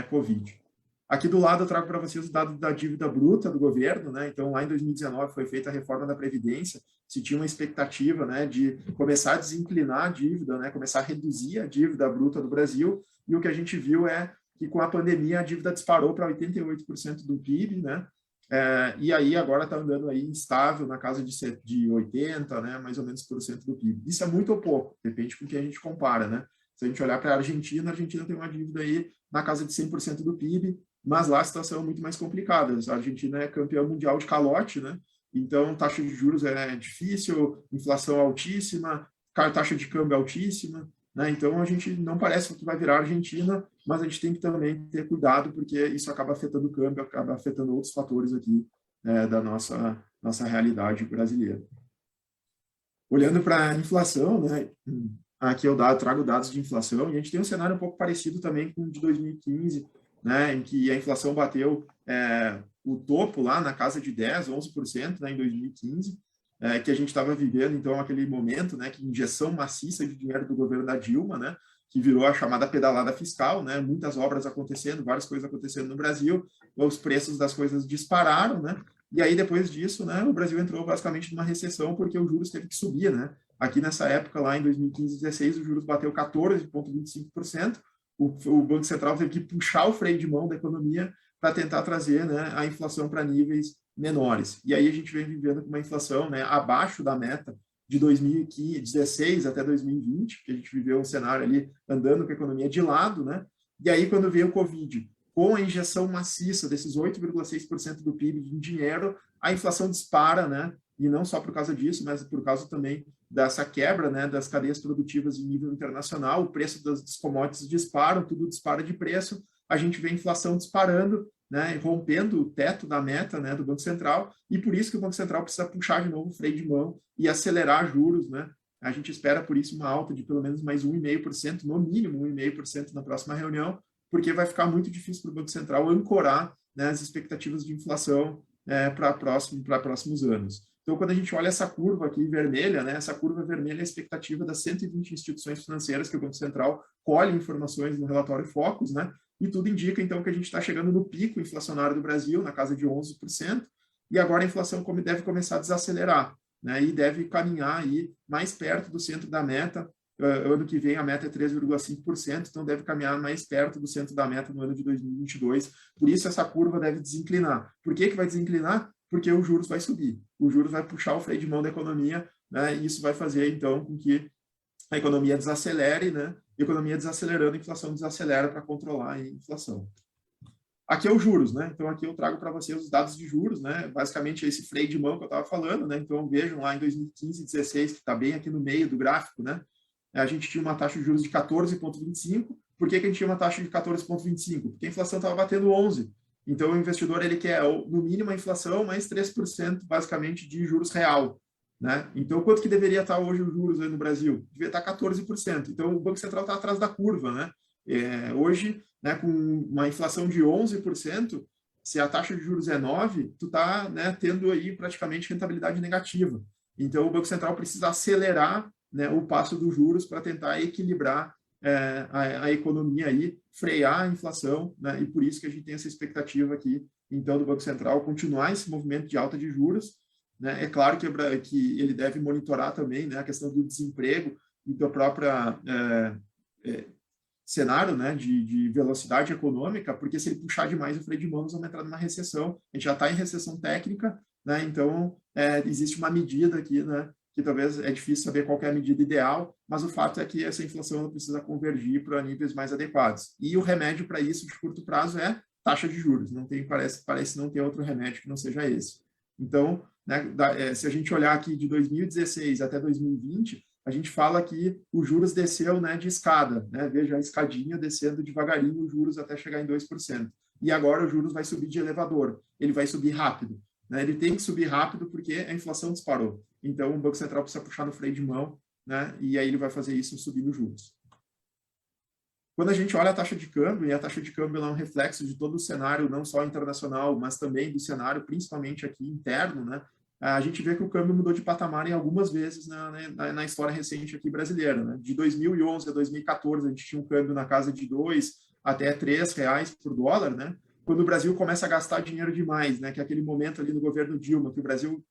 Covid. Aqui do lado eu trago para vocês os dados da dívida bruta do governo, né? Então, lá em 2019 foi feita a reforma da Previdência, se tinha uma expectativa, né, de começar a desinclinar a dívida, né, começar a reduzir a dívida bruta do Brasil, e o que a gente viu é que com a pandemia a dívida disparou para 88% do PIB, né? e aí agora está andando aí instável na casa de 80, né, mais ou menos, % do PIB. Isso é muito ou pouco, depende com quem a gente compara, né? Se a gente olhar para a Argentina tem uma dívida aí na casa de 100% do PIB, mas lá a situação é muito mais complicada. A Argentina é campeã mundial de calote, né? Então, taxa de juros é difícil, inflação altíssima, taxa de câmbio altíssima, né? Então, a gente não parece que vai virar a Argentina, mas a gente tem que também ter cuidado, porque isso acaba afetando o câmbio, acaba afetando outros fatores aqui da nossa realidade brasileira. Olhando para a inflação, né? Aqui eu trago dados de inflação, e a gente tem um cenário um pouco parecido também com o de 2015, né, em que a inflação bateu o topo lá na casa de 10%, 11%, né, em 2015, que a gente estava vivendo, então, aquele momento, né, que injeção maciça de dinheiro do governo da Dilma, né, que virou a chamada pedalada fiscal, né, muitas obras acontecendo, várias coisas acontecendo no Brasil, os preços das coisas dispararam, né, e aí, depois disso, né, o Brasil entrou basicamente numa recessão porque os juros teve que subir, né. Aqui nessa época, lá em 2015, 2016, os juros bateu 14,25%, o Banco Central teve que puxar o freio de mão da economia para tentar trazer, né, a inflação para níveis menores. E aí a gente vem vivendo com uma inflação, né, abaixo da meta de 2016 até 2020, que a gente viveu um cenário ali andando com a economia de lado, né? E aí quando veio o Covid, com a injeção maciça desses 8,6% do PIB em dinheiro, a inflação dispara, né? E não só por causa disso, mas por causa também dessa quebra, né, das cadeias produtivas em nível internacional, o preço das commodities disparam, tudo dispara de preço, a gente vê a inflação disparando, né, rompendo o teto da meta, né, do Banco Central, e por isso que o Banco Central precisa puxar de novo o freio de mão e acelerar juros, né? A gente espera, por isso, uma alta de pelo menos mais 1,5%, no mínimo 1,5% na próxima reunião, porque vai ficar muito difícil para o Banco Central ancorar, né, as expectativas de inflação para próximos anos. Então, quando a gente olha essa curva aqui vermelha, né, essa curva vermelha é a expectativa das 120 instituições financeiras que o Banco Central colhe informações no relatório Focus, né, e tudo indica, então, que a gente está chegando no pico inflacionário do Brasil, na casa de 11%, e agora a inflação deve começar a desacelerar, né, e deve caminhar aí mais perto do centro da meta. Ano que vem a meta é 3,5%, então deve caminhar mais perto do centro da meta no ano de 2022. Por isso essa curva deve desinclinar. Por que vai desinclinar? Porque os juros vai subir. O juros vai puxar o freio de mão da economia, né? E isso vai fazer, então, com que a economia desacelere, né? A economia desacelerando, a inflação desacelera para controlar a inflação. Aqui é os juros, né? Então, aqui eu trago para vocês os dados de juros, né? Basicamente, esse freio de mão que eu estava falando, né? Então, vejam lá em 2015 e 2016, que está bem aqui no meio do gráfico, né? A gente tinha uma taxa de juros de 14,25%. Por que a gente tinha uma taxa de 14,25%? Porque a inflação estava batendo 11%. Então, o investidor ele quer, no mínimo, a inflação mais 3%, basicamente, de juros real, né? Então, quanto que deveria estar hoje os juros aí no Brasil? Devia estar 14%. Então, o Banco Central está atrás da curva, né? Hoje, né, com uma inflação de 11%, se a taxa de juros é 9%, tu está, né, tendo aí praticamente rentabilidade negativa. Então, o Banco Central precisa acelerar, né, o passo dos juros para tentar equilibrar a economia aí, frear a inflação, né, e por isso que a gente tem essa expectativa aqui, então, do Banco Central continuar esse movimento de alta de juros, né? É claro que ele deve monitorar também, né, a questão do desemprego e da própria cenário, né, de velocidade econômica, porque se ele puxar demais o freio de mão, nós vamos entrar numa recessão. A gente já está em recessão técnica, né, então existe uma medida aqui, né, que talvez é difícil saber qual é a medida ideal, mas o fato é que essa inflação precisa convergir para níveis mais adequados. E o remédio para isso, de curto prazo, é taxa de juros. Não tem, parece não ter outro remédio que não seja esse. Então, né, se a gente olhar aqui de 2016 até 2020, a gente fala que os juros desceu, né, de escada, né? Veja a escadinha descendo devagarinho os juros até chegar em 2%. E agora os juros vai subir de elevador, ele vai subir rápido, né? Ele tem que subir rápido porque a inflação disparou. Então o Banco Central precisa puxar no freio de mão, né? E aí ele vai fazer isso subindo os juros. Quando a gente olha a taxa de câmbio, e a taxa de câmbio é um reflexo de todo o cenário, não só internacional, mas também do cenário, principalmente aqui interno, né? A gente vê que o câmbio mudou de patamar em algumas vezes na história recente aqui brasileira, né? De 2011 a 2014, a gente tinha um câmbio na casa de 2 até 3 reais por dólar, né? Quando o Brasil começa a gastar dinheiro demais, né? Que é aquele momento ali no governo Dilma, que o Brasil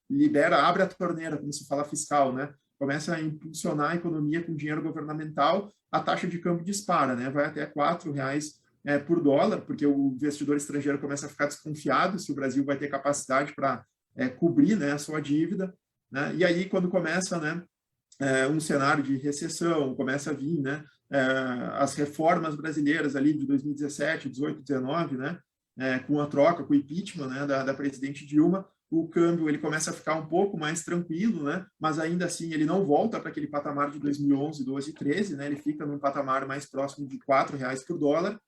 abre a torneira, como se fala fiscal, né? Começa a impulsionar a economia com dinheiro governamental, a taxa de câmbio dispara, né? Vai até R$ 4 por dólar, porque o investidor estrangeiro começa a ficar desconfiado se o Brasil vai ter capacidade para cobrir, né, a sua dívida, né? E aí, quando começa, né, um cenário de recessão, começa a vir, né, as reformas brasileiras ali de 2017, 18, 19, né, com a troca, com o impeachment, né, da presidente Dilma, o câmbio ele começa a ficar um pouco mais tranquilo, né, mas ainda assim ele não volta para aquele patamar de 2011, 12, 13, né, ele fica num patamar mais próximo de R$4 por dólar,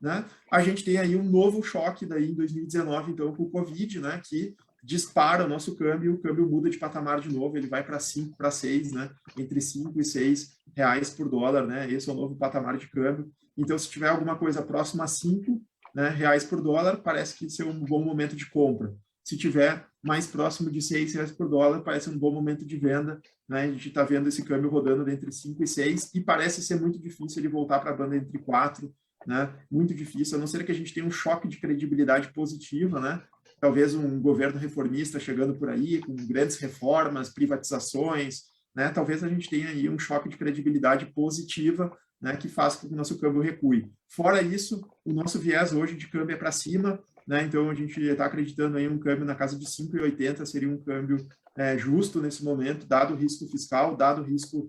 né. A gente tem aí um novo choque daí em 2019, então, com o Covid, né, que dispara o nosso câmbio, e o câmbio muda de patamar de novo, ele vai para 5, para 6, né, entre 5 e 6 reais por dólar, né, esse é o novo patamar de câmbio. Então, se tiver alguma coisa próxima a 5, né, reais por dólar, parece que ser um bom momento de compra. Se tiver mais próximo de 6 reais por dólar, parece um bom momento de venda, né, a gente está vendo esse câmbio rodando entre 5 e 6, e parece ser muito difícil ele voltar para a banda entre 4, né, muito difícil, a não ser que a gente tenha um choque de credibilidade positiva, né, talvez um governo reformista chegando por aí, com grandes reformas, privatizações, né? Talvez a gente tenha aí um choque de credibilidade positiva, né, que faça com que o nosso câmbio recue. Fora isso, o nosso viés hoje de câmbio é para cima, né? Então a gente está acreditando em um câmbio na casa de 5,80, seria um câmbio justo nesse momento, dado o risco fiscal, dado o risco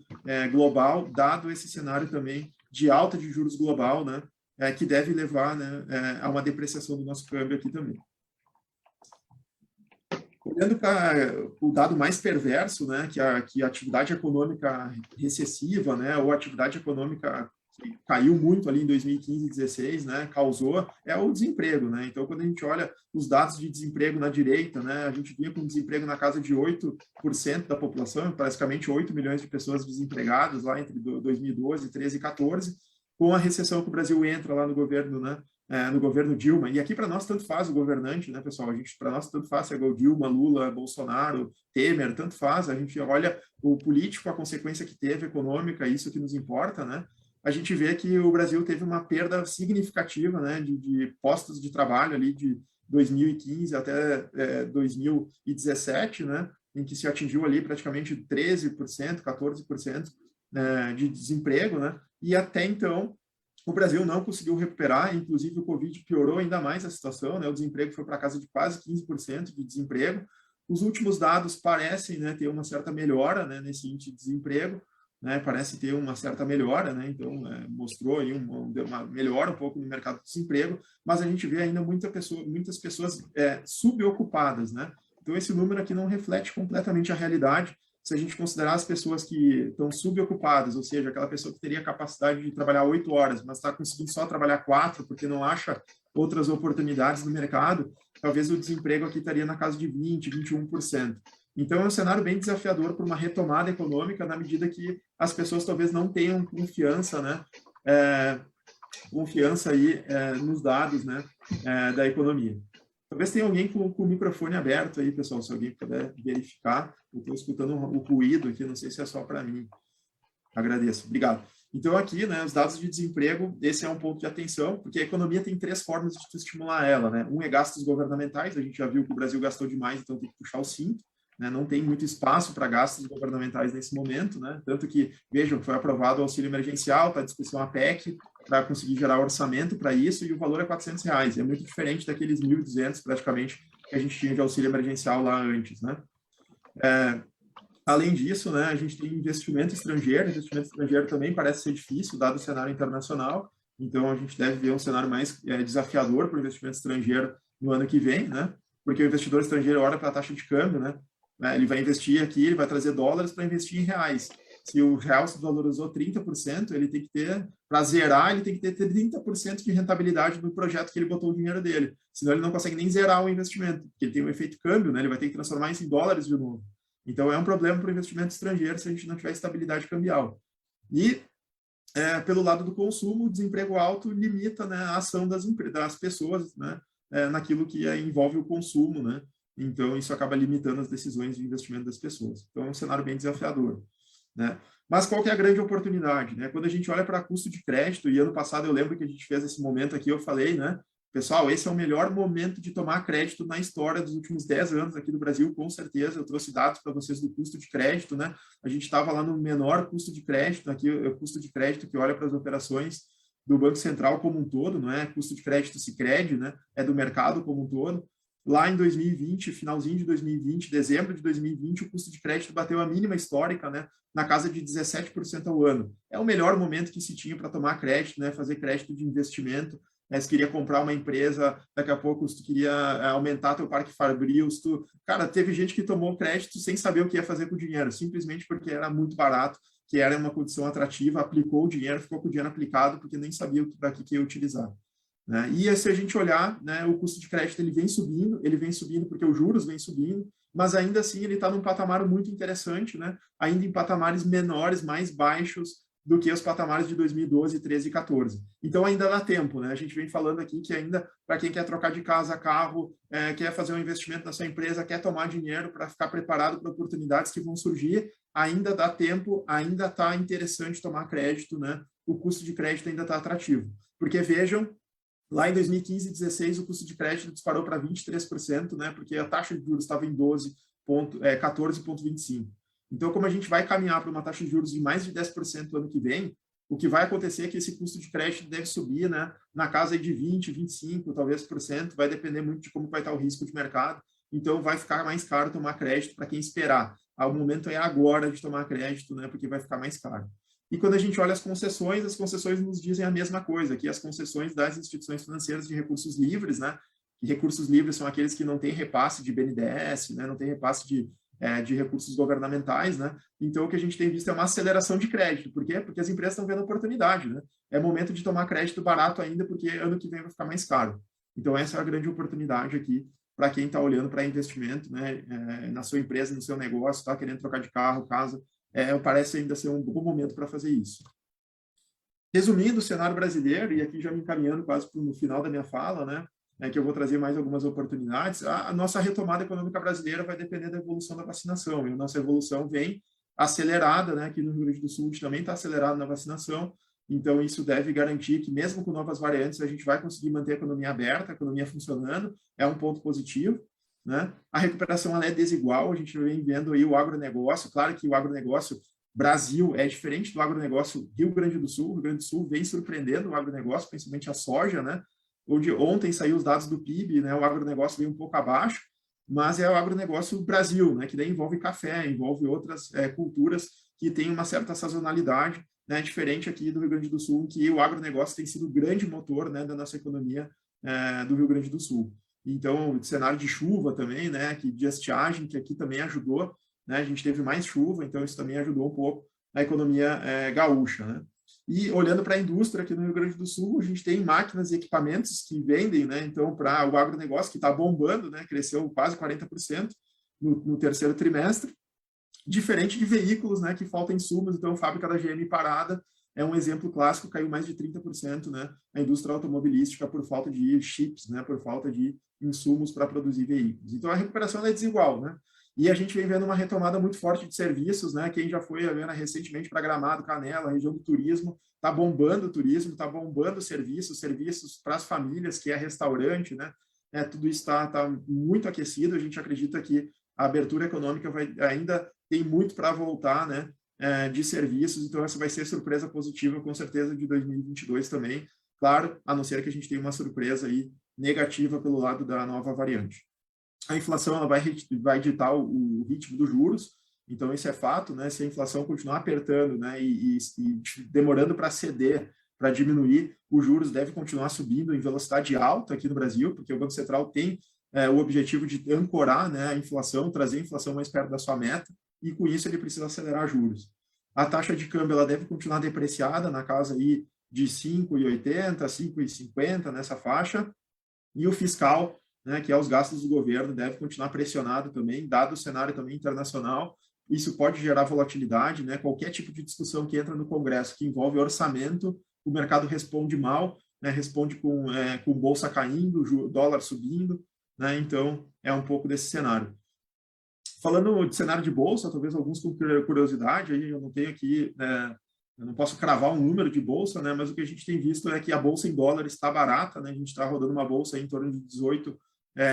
global, dado esse cenário também de alta de juros global, né, que deve levar, né, a uma depreciação do nosso câmbio aqui também. Olhando para o dado mais perverso, né, que a atividade econômica recessiva, né, ou atividade econômica que caiu muito ali em 2015 e 2016, né, causou, é o desemprego, né? Então, quando a gente olha os dados de desemprego na direita, né, a gente vinha com desemprego na casa de 8% da população, praticamente 8 milhões de pessoas desempregadas lá entre 2012, 13 e 14, com a recessão que o Brasil entra lá no governo, né, no governo Dilma, e aqui para nós tanto faz o governante, né, pessoal, para nós tanto faz se é o Dilma, Lula, Bolsonaro, Temer, tanto faz, a gente olha o político, a consequência que teve econômica, isso que nos importa, né, a gente vê que o Brasil teve uma perda significativa, né, de postos de trabalho ali de 2015 até 2017, né, em que se atingiu ali praticamente 13%, 14% de desemprego, né, e até então o Brasil não conseguiu recuperar, inclusive o Covid piorou ainda mais a situação, né? O desemprego foi para casa de quase 15% de desemprego. Os últimos dados parecem, né, ter uma certa melhora, né, nesse índice de desemprego, né? Parece ter uma certa melhora, né? Então, mostrou aí uma melhora um pouco no mercado de desemprego, mas a gente vê ainda muitas pessoas subocupadas, né? Então, esse número aqui não reflete completamente a realidade. Se a gente considerar as pessoas que estão subocupadas, ou seja, aquela pessoa que teria capacidade de trabalhar 8 horas, mas está conseguindo só trabalhar 4 porque não acha outras oportunidades no mercado, talvez o desemprego aqui estaria na casa de 20%, 21%. Então, é um cenário bem desafiador para uma retomada econômica, na medida que as pessoas talvez não tenham confiança, né, confiança aí nos dados, né, da economia. Talvez tenha alguém com o microfone aberto aí, pessoal, se alguém puder verificar. Eu estou escutando o ruído aqui, não sei se é só para mim. Agradeço, obrigado. Então, aqui, né, os dados de desemprego, esse é um ponto de atenção, porque a economia tem 3 formas de estimular ela, né? Um é gastos governamentais, a gente já viu que o Brasil gastou demais, então tem que puxar o cinto, né? Não tem muito espaço para gastos governamentais nesse momento, né? Tanto que, vejam, foi aprovado o auxílio emergencial, está à discussão a PEC, para conseguir gerar orçamento para isso, e o valor é R$400. É muito diferente daqueles 1.200, praticamente, que a gente tinha de auxílio emergencial lá antes, né? Além disso, né, a gente tem investimento estrangeiro também parece ser difícil, dado o cenário internacional, então a gente deve ver um cenário mais desafiador para o investimento estrangeiro no ano que vem, né? Porque o investidor estrangeiro olha para a taxa de câmbio, né? Ele vai investir aqui, ele vai trazer dólares para investir em reais. Se o real se valorizou 30%, ele tem que ter, para zerar, ele tem que ter 30% de rentabilidade no projeto que ele botou o dinheiro dele. Senão ele não consegue nem zerar o investimento, porque ele tem um efeito câmbio, né? Ele vai ter que transformar isso em dólares de novo. Então, é um problema para o investimento estrangeiro se a gente não tiver estabilidade cambial. E, pelo lado do consumo, o desemprego alto limita, né, a ação das pessoas, né, naquilo que envolve o consumo, né? Então, isso acaba limitando as decisões de investimento das pessoas. Então, é um cenário bem desafiador, né? Mas qual que é a grande oportunidade, né? Quando a gente olha para custo de crédito, e ano passado eu lembro que a gente fez esse momento aqui, eu falei, né? Pessoal, esse é o melhor momento de tomar crédito na história dos últimos 10 anos aqui do Brasil, com certeza. Eu trouxe dados para vocês do custo de crédito, né? A gente estava lá no menor custo de crédito, aqui o custo de crédito que olha para as operações do Banco Central como um todo, não é custo de crédito Sicredi, né? É do mercado como um todo. Lá em 2020, finalzinho de 2020, dezembro de 2020, o custo de crédito bateu a mínima histórica, né? Na casa de 17% ao ano. É o melhor momento que se tinha para tomar crédito, né? Fazer crédito de investimento. Se queria comprar uma empresa, daqui a pouco se tu queria aumentar teu parque fabril, cara, teve gente que tomou crédito sem saber o que ia fazer com o dinheiro, simplesmente porque era muito barato, que era uma condição atrativa, aplicou o dinheiro, ficou com o dinheiro aplicado porque nem sabia para que ia utilizar. Né? E se a gente olhar, né, o custo de crédito ele vem subindo porque os juros vêm subindo, mas ainda assim ele está num patamar muito interessante, né? Ainda em patamares menores, mais baixos do que os patamares de 2012, 13 e 14. Então ainda dá tempo, né? A gente vem falando aqui que ainda, para quem quer trocar de casa, carro, quer fazer um investimento na sua empresa, quer tomar dinheiro para ficar preparado para oportunidades que vão surgir, ainda dá tempo, ainda está interessante tomar crédito, né? O custo de crédito ainda está atrativo. Porque vejam, lá em 2015 e 2016, o custo de crédito disparou para 23%, né? Porque a taxa de juros estava em 14,25%. Então, como a gente vai caminhar para uma taxa de juros de mais de 10% no ano que vem, o que vai acontecer é que esse custo de crédito deve subir, né, na casa de 20, 25, talvez por cento, vai depender muito de como vai estar o risco de mercado. Então, vai ficar mais caro tomar crédito para quem esperar. O momento é agora de tomar crédito, né, porque vai ficar mais caro. E quando a gente olha as concessões nos dizem a mesma coisa, que as concessões das instituições financeiras de recursos livres, né, e recursos livres são aqueles que não têm repasse de BNDES, né, não tem repasse de recursos governamentais, né? Então, o que a gente tem visto é uma aceleração de crédito. Por quê? Porque as empresas estão vendo oportunidade, né? É momento de tomar crédito barato ainda, porque ano que vem vai ficar mais caro. Então, essa é a grande oportunidade aqui para quem está olhando para investimento, né? Na sua empresa, no seu negócio, está querendo trocar de carro, casa, parece ainda ser um bom momento para fazer isso. Resumindo o cenário brasileiro, e aqui já me encaminhando quase para o final da minha fala, né? Que eu vou trazer mais algumas oportunidades, a nossa retomada econômica brasileira vai depender da evolução da vacinação, e a nossa evolução vem acelerada, né? Aqui no Rio Grande do Sul também está acelerado na vacinação, então isso deve garantir que mesmo com novas variantes a gente vai conseguir manter a economia aberta, a economia funcionando, é um ponto positivo, né? A recuperação ela é desigual, a gente vem vendo aí o agronegócio, claro que o agronegócio Brasil é diferente do agronegócio Rio Grande do Sul, o Rio Grande do Sul vem surpreendendo o agronegócio, principalmente a soja, né? Onde ontem saiu os dados do PIB, né, o agronegócio veio um pouco abaixo, mas é o agronegócio Brasil, né, que daí envolve café, envolve outras culturas que têm uma certa sazonalidade, né, diferente aqui do Rio Grande do Sul, que o agronegócio tem sido o grande motor, né, da nossa economia do Rio Grande do Sul. Então, o cenário de chuva também, né, de estiagem, que aqui também ajudou, né, a gente teve mais chuva, então isso também ajudou um pouco na economia gaúcha, né. E olhando para a indústria aqui no Rio Grande do Sul, a gente tem máquinas e equipamentos que vendem, né? Então, para o agronegócio que está bombando, né? Cresceu quase 40% no terceiro trimestre, diferente de veículos, né? Que faltam insumos. Então, a fábrica da GM parada é um exemplo clássico, caiu mais de 30%, né? A indústria automobilística por falta de chips, né? Por falta de insumos para produzir veículos. Então, a recuperação é desigual, né? E a gente vem vendo uma retomada muito forte de serviços, né? Quem já foi recentemente para Gramado, Canela, região do turismo, está bombando o turismo, está bombando serviços para as famílias, que é restaurante, né? Tudo isso está muito aquecido. A gente acredita que a abertura econômica ainda tem muito para voltar, né? De serviços. Então, essa vai ser surpresa positiva, com certeza, de 2022 também. Claro, a não ser que a gente tenha uma surpresa aí negativa pelo lado da nova variante. A inflação ela vai ditar o ritmo dos juros, então isso é fato, né? Se a inflação continuar apertando, né, e demorando para ceder, para diminuir, os juros devem continuar subindo em velocidade alta aqui no Brasil, porque o Banco Central tem o objetivo de ancorar, né, a inflação, trazer a inflação mais perto da sua meta, e com isso ele precisa acelerar juros. A taxa de câmbio ela deve continuar depreciada na casa aí de 5,80, 5,50 nessa faixa, e o fiscal, né, que é os gastos do governo, deve continuar pressionado também, dado o cenário também internacional. Isso pode gerar volatilidade, né? Qualquer tipo de discussão que entra no Congresso que envolve orçamento, o mercado responde mal, né? Responde com bolsa caindo, dólar subindo, né? Então, é um pouco desse cenário. Falando de cenário de bolsa, talvez alguns com curiosidade, aí eu não tenho aqui, eu não posso cravar um número de bolsa, né? Mas o que a gente tem visto é que a bolsa em dólares está barata, né? A gente está rodando uma bolsa em torno de 18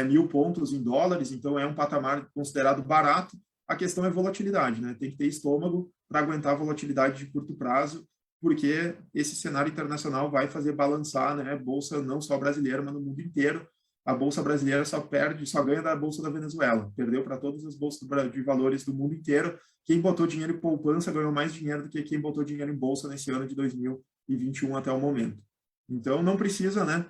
mil pontos em dólares, então é um patamar considerado barato. A questão é volatilidade, né? Tem que ter estômago para aguentar a volatilidade de curto prazo, porque esse cenário internacional vai fazer balançar, né, a bolsa não só brasileira, mas no mundo inteiro. A bolsa brasileira só ganha da bolsa da Venezuela, perdeu para todas as bolsas de valores do mundo inteiro. Quem botou dinheiro em poupança ganhou mais dinheiro do que quem botou dinheiro em bolsa nesse ano de 2021 até o momento. Então, não precisa, né,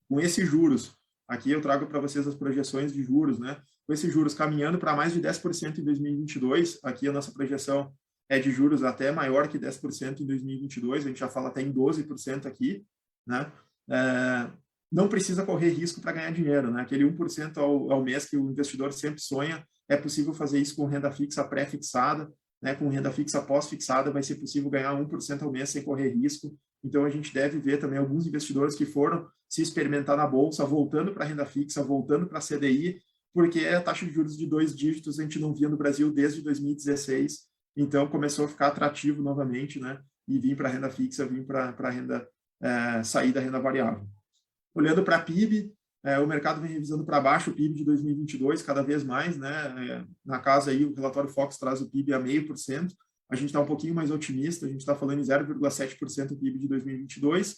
com esses juros, aqui eu trago para vocês as projeções de juros, né, com esses juros caminhando para mais de 10% em 2022, aqui a nossa projeção é de juros até maior que 10% em 2022, a gente já fala até em 12% aqui, né, não precisa correr risco para ganhar dinheiro, né, aquele 1% ao mês que o investidor sempre sonha, é possível fazer isso com renda fixa pré-fixada, né, com renda fixa pós-fixada vai ser possível ganhar 1% ao mês sem correr risco. Então, a gente deve ver também alguns investidores que foram se experimentar na bolsa, voltando para a renda fixa, voltando para a CDI, porque a taxa de juros de 2 dígitos a gente não via no Brasil desde 2016, então começou a ficar atrativo novamente, né, e vir para a renda fixa, vir para a renda, sair da renda variável. Olhando para a PIB, o mercado vem revisando para baixo o PIB de 2022 cada vez mais, né? Na casa aí o relatório Fox traz o PIB a 0,5%, a gente está um pouquinho mais otimista, a gente está falando em 0,7% do PIB de 2022.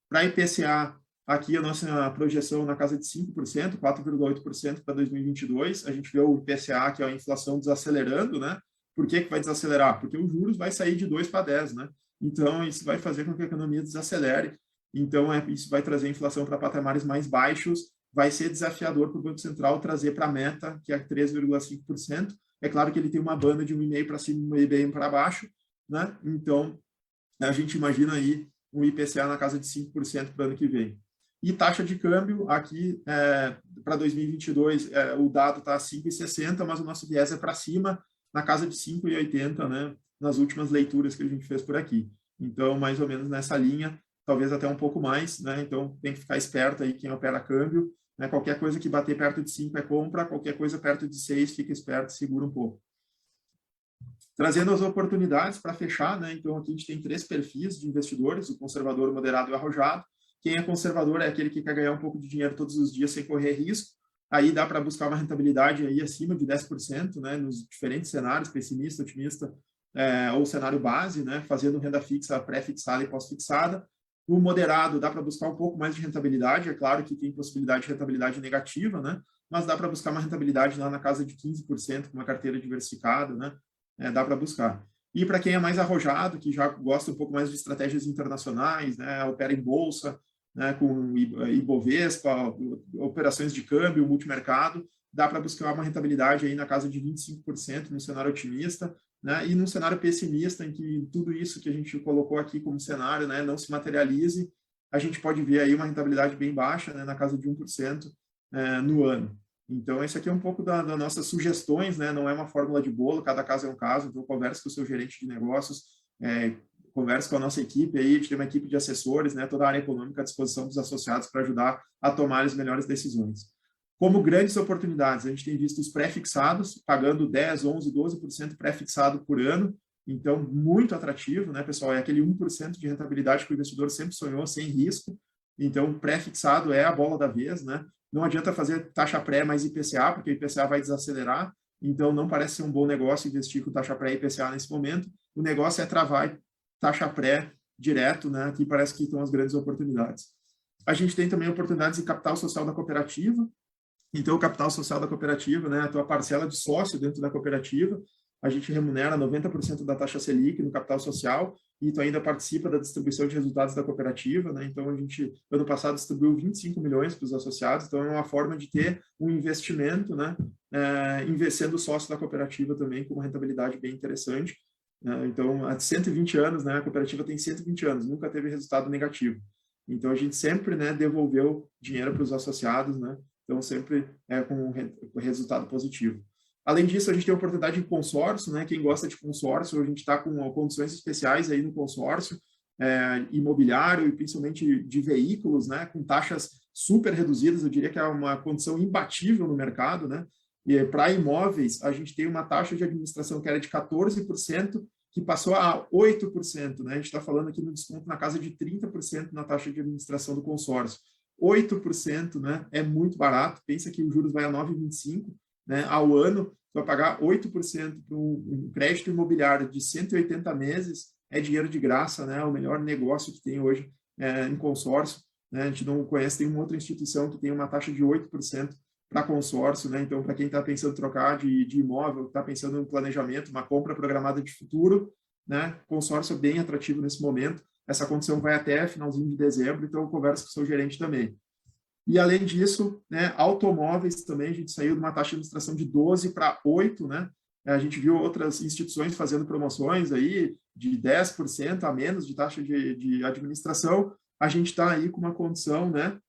Para a IPCA, aqui a nossa projeção na casa de 5%, 4,8% para 2022. A gente vê o IPCA, que é a inflação, desacelerando, né? Por que vai desacelerar? Porque os juros vai sair de 2 para 10, né? Então, isso vai fazer com que a economia desacelere. Então, isso vai trazer a inflação para patamares mais baixos, vai ser desafiador para o Banco Central trazer para a meta, que é 3,5%. É claro que ele tem uma banda de 1,5% para cima e 1,5% para baixo, né? Então, a gente imagina aí um IPCA na casa de 5% para o ano que vem. E taxa de câmbio, aqui, para 2022, o dado está 5,60, mas o nosso viés é para cima, na casa de 5,80, né? Nas últimas leituras que a gente fez por aqui. Então, mais ou menos nessa linha, talvez até um pouco mais, né? Então, tem que ficar esperto aí quem opera câmbio, né? Qualquer coisa que bater perto de 5 é compra, qualquer coisa perto de 6, fica esperto, segura um pouco. Trazendo as oportunidades para fechar, né? Então, aqui a gente tem 3 perfis de investidores, o conservador, o moderado e o arrojado. Quem é conservador é aquele que quer ganhar um pouco de dinheiro todos os dias sem correr risco. Aí dá para buscar uma rentabilidade aí acima de 10%, né? Nos diferentes cenários, pessimista, otimista, ou cenário base, né? Fazendo renda fixa, pré-fixada e pós-fixada. O moderado dá para buscar um pouco mais de rentabilidade, é claro que tem possibilidade de rentabilidade negativa, né? Mas dá para buscar uma rentabilidade lá na casa de 15%, com uma carteira diversificada, né? Dá para buscar. E para quem é mais arrojado, que já gosta um pouco mais de estratégias internacionais, né? Opera em bolsa, né? Com Ibovespa, operações de câmbio, multimercado, dá para buscar uma rentabilidade aí na casa de 25% no cenário otimista, né? E num cenário pessimista, em que tudo isso que a gente colocou aqui como cenário, né, não se materialize, a gente pode ver aí uma rentabilidade bem baixa, né, na casa de 1% no ano. Então, esse aqui é um pouco das nossas sugestões, né? Não é uma fórmula de bolo, cada caso é um caso, então converse com o seu gerente de negócios, converse com a nossa equipe aí, a gente tem uma equipe de assessores, né, toda a área econômica à disposição dos associados para ajudar a tomar as melhores decisões. Como grandes oportunidades, a gente tem visto os pré-fixados, pagando 10%, 11%, 12% pré-fixado por ano, então muito atrativo, né, pessoal? É aquele 1% de rentabilidade que o investidor sempre sonhou, sem risco. Então, pré-fixado é a bola da vez, né? Não adianta fazer taxa pré mais IPCA, porque o IPCA vai desacelerar, então não parece ser um bom negócio investir com taxa pré e IPCA nesse momento. O negócio é travar taxa pré direto, né? Aqui parece que estão as grandes oportunidades. A gente tem também oportunidades em capital social da cooperativa. Então, o capital social da cooperativa, né, a tua parcela de sócio dentro da cooperativa, a gente remunera 90% da taxa Selic no capital social e tu ainda participa da distribuição de resultados da cooperativa, né? Então, a gente, ano passado, distribuiu 25 milhões para os associados, então é uma forma de ter um investimento, né, sendo sócio da cooperativa também, com uma rentabilidade bem interessante. Então, há 120 anos, né, a cooperativa tem 120 anos, nunca teve resultado negativo. Então, a gente sempre, né, devolveu dinheiro para os associados, né? Então, sempre com resultado positivo. Além disso, a gente tem a oportunidade de consórcio, né? Quem gosta de consórcio, a gente está com condições especiais aí no consórcio imobiliário e principalmente de veículos, né? Com taxas super reduzidas, eu diria que é uma condição imbatível no mercado, né? E para imóveis, a gente tem uma taxa de administração que era de 14%, que passou a 8%, né? A gente está falando aqui no desconto na casa de 30% na taxa de administração do consórcio. 8%, né? É muito barato. Pensa que os juros vai a 9,25%, né? Ao ano, tu vai pagar 8% para um crédito imobiliário de 180 meses, é dinheiro de graça, né? O melhor negócio que tem hoje em consórcio, né? A gente não conhece nenhuma outra instituição que tem uma taxa de 8% para consórcio, né? Então, para quem está pensando em trocar de imóvel, está pensando em planejamento, uma compra programada de futuro, né? Consórcio é bem atrativo nesse momento. Essa condição vai até finalzinho de dezembro, então eu converso com o seu gerente também. E, além disso, né, automóveis também, a gente saiu de uma taxa de administração de 12 para 8, né? A gente viu outras instituições fazendo promoções aí de 10% a menos de taxa de administração. A gente está aí com uma condição, né?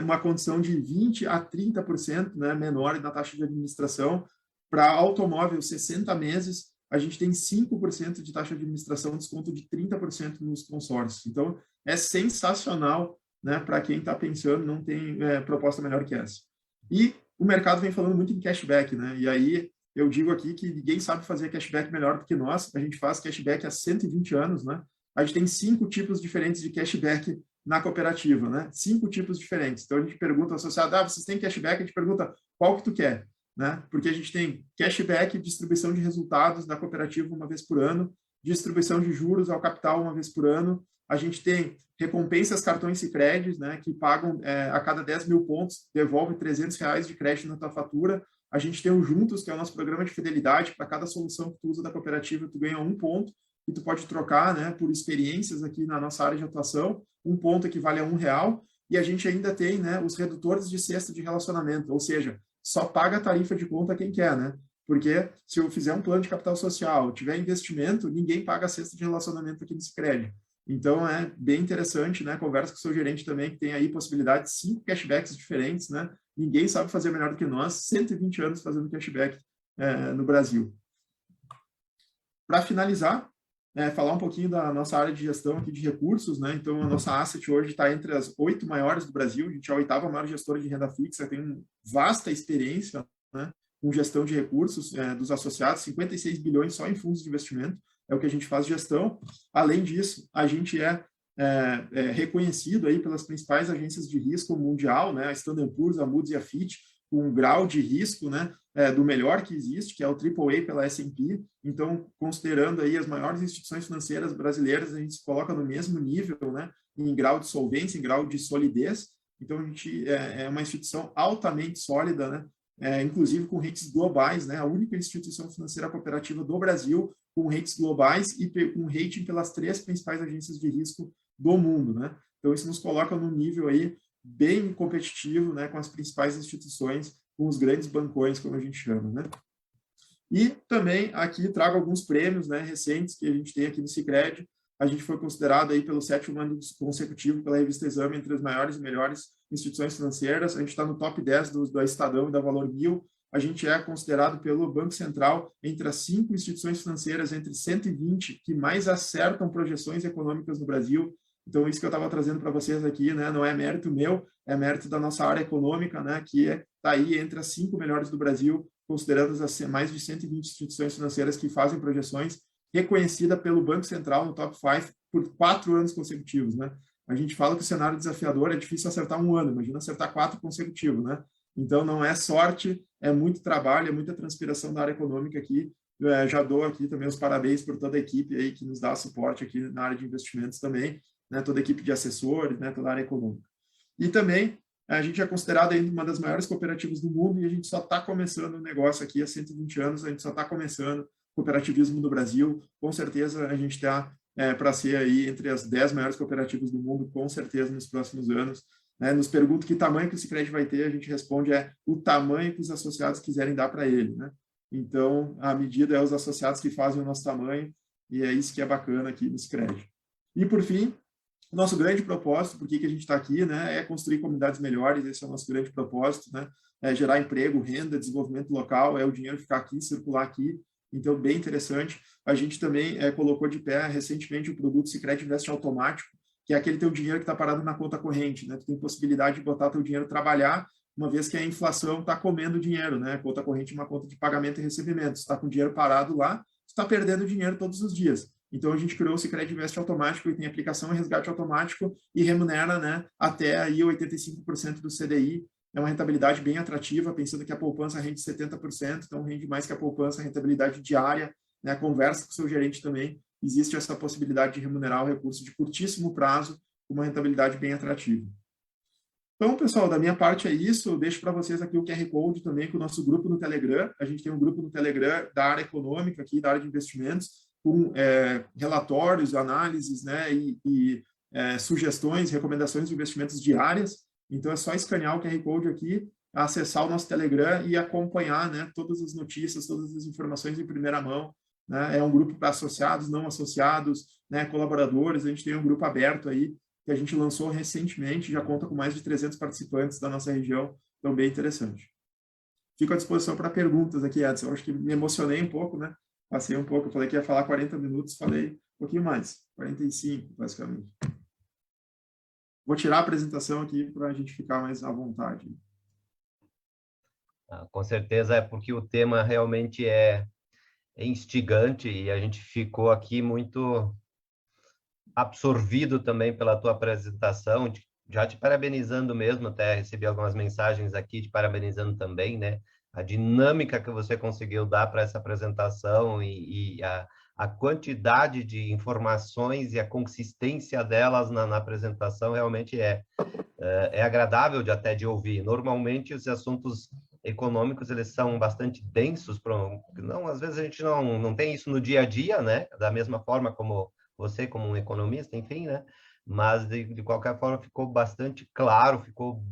Uma condição de 20% a 30%, né, menor na taxa de administração. Para automóvel, 60 meses, a gente tem 5% de taxa de administração, desconto de 30% nos consórcios. Então, é sensacional, né, para quem está pensando, não tem proposta melhor que essa. E o mercado vem falando muito em cashback, né? E aí eu digo aqui que ninguém sabe fazer cashback melhor do que nós. A gente faz cashback há 120 anos, né? A gente tem 5 tipos diferentes de cashback na cooperativa, né? 5 tipos diferentes. Então a gente pergunta ao associado, vocês têm cashback? A gente pergunta qual que tu quer, né? Porque a gente tem cashback, distribuição de resultados da cooperativa uma vez por ano, distribuição de juros ao capital uma vez por ano. A gente tem recompensas cartões Sicredi, né, que pagam a cada 10 mil pontos, devolve R$300 de crédito na tua fatura. A gente tem o Juntos, que é o nosso programa de fidelidade. Para cada solução que tu usa da cooperativa, tu ganha 1 ponto, e tu pode trocar, né, por experiências aqui na nossa área de atuação. 1 ponto equivale a R$1. E a gente ainda tem, né, os redutores de cesta de relacionamento, ou seja, só paga a tarifa de conta quem quer, né? Porque se eu fizer um plano de capital social, tiver investimento, ninguém paga a cesta de relacionamento aqui no Sicredi. Então, é bem interessante, né? Conversa com o seu gerente também, que tem aí possibilidade de 5 cashbacks diferentes, né? Ninguém sabe fazer melhor do que nós, 120 anos fazendo cashback no Brasil. Para finalizar, falar um pouquinho da nossa área de gestão aqui de recursos, né? Então, a nossa asset hoje está entre as 8 maiores do Brasil. A gente é a 8ª maior gestora de renda fixa, tem vasta experiência, né, com gestão de recursos dos associados, 56 bilhões só em fundos de investimento, é o que a gente faz gestão. Além disso, a gente é reconhecido aí pelas principais agências de risco mundial, né, a Standard & Poor's, a Moody's e a Fitch, com um grau de risco, né, do melhor que existe, que é o AAA pela S&P. Então, considerando aí as maiores instituições financeiras brasileiras, a gente se coloca no mesmo nível, né, em grau de solvência, em grau de solidez. Então, a gente é uma instituição altamente sólida, né, inclusive com rates globais, né, a única instituição financeira cooperativa do Brasil com rates globais e com rating pelas 3 principais agências de risco do mundo, né? Então, isso nos coloca num nível aí bem competitivo, né, com as principais instituições, com os grandes bancões, como a gente chama, né? E também aqui trago alguns prêmios, né, recentes que a gente tem aqui no Sicredi. A gente foi considerado aí pelo 7º ano consecutivo pela revista Exame entre as maiores e melhores instituições financeiras. A gente está no top 10 do Estadão e da Valor 1000. A gente é considerado pelo Banco Central entre as 5 instituições financeiras, entre 120, que mais acertam projeções econômicas no Brasil. Então, isso que eu estava trazendo para vocês aqui, né, não é mérito meu, é mérito da nossa área econômica, né, que está aí entre as 5 melhores do Brasil, considerando as mais de 120 instituições financeiras que fazem projeções, reconhecida pelo Banco Central no top 5 por 4 anos consecutivos, né? A gente fala que o cenário desafiador é difícil acertar 1 ano, imagina acertar 4 consecutivos, né? Então, não é sorte, é muito trabalho, é muita transpiração da área econômica aqui. Já dou aqui também os parabéns por toda a equipe aí que nos dá suporte aqui na área de investimentos também, né? Toda a equipe de assessores, né? Toda a área econômica. E também, a gente é considerado ainda uma das maiores cooperativas do mundo e a gente só está começando o negócio aqui há 120 anos, a gente só está começando cooperativismo do Brasil. Com certeza, a gente está para ser aí entre as 10 maiores cooperativas do mundo, com certeza, nos próximos anos. Nos perguntam que tamanho que o Sicredi vai ter, a gente responde o tamanho que os associados quiserem dar para ele, né? Então, a medida é os associados que fazem o nosso tamanho e é isso que é bacana aqui no Sicredi. E, por fim, o nosso grande propósito, por que a gente está aqui, né, é construir comunidades melhores, esse é o nosso grande propósito, né? É gerar emprego, renda, desenvolvimento local, é o dinheiro ficar aqui, circular aqui. Então, bem interessante. A gente também colocou de pé recentemente o produto Sicredi Invest Automático, que é aquele teu dinheiro que está parado na conta corrente, né? Tu tem possibilidade de botar teu dinheiro trabalhar, uma vez que a inflação está comendo dinheiro, né? A conta corrente é uma conta de pagamento e recebimento. Se está com o dinheiro parado lá, tu está perdendo dinheiro todos os dias. Então, a gente criou o Sicredi Invest Automático, e tem aplicação e resgate automático e remunera, né, até aí 85% do CDI. É uma rentabilidade bem atrativa, pensando que a poupança rende 70%, então rende mais que a poupança, a rentabilidade diária, né? Conversa com o seu gerente também, existe essa possibilidade de remunerar o recurso de curtíssimo prazo com uma rentabilidade bem atrativa. Então, pessoal, da minha parte é isso. Eu deixo para vocês aqui o QR Code também com o nosso grupo no Telegram. A gente tem um grupo no Telegram da área econômica, aqui, da área de investimentos, com relatórios, análises, né, e sugestões, recomendações de investimentos diárias. Então, é só escanear o QR Code aqui, acessar o nosso Telegram e acompanhar, né, todas as notícias, todas as informações em primeira mão. Né? É um grupo para associados, não associados, né, colaboradores. A gente tem um grupo aberto aí, que a gente lançou recentemente, já conta com mais de 300 participantes da nossa região, então bem interessante. Fico à disposição para perguntas aqui, Edson. Eu acho que me emocionei um pouco, né? Passei um pouco, eu falei que ia falar 40 minutos, falei um pouquinho mais, 45, basicamente. Vou tirar a apresentação aqui para a gente ficar mais à vontade. Com certeza é porque o tema realmente é instigante e a gente ficou aqui muito absorvido também pela tua apresentação, já te parabenizando mesmo, até recebi algumas mensagens aqui te parabenizando também, né? A dinâmica que você conseguiu dar para essa apresentação e a quantidade de informações e a consistência delas na apresentação realmente é agradável até de ouvir. Normalmente, os assuntos econômicos, eles são bastante densos, às vezes a gente não tem isso no dia a dia, né? Da mesma forma como você como um economista, enfim, né? Mas, de qualquer forma, ficou bastante claro, ficou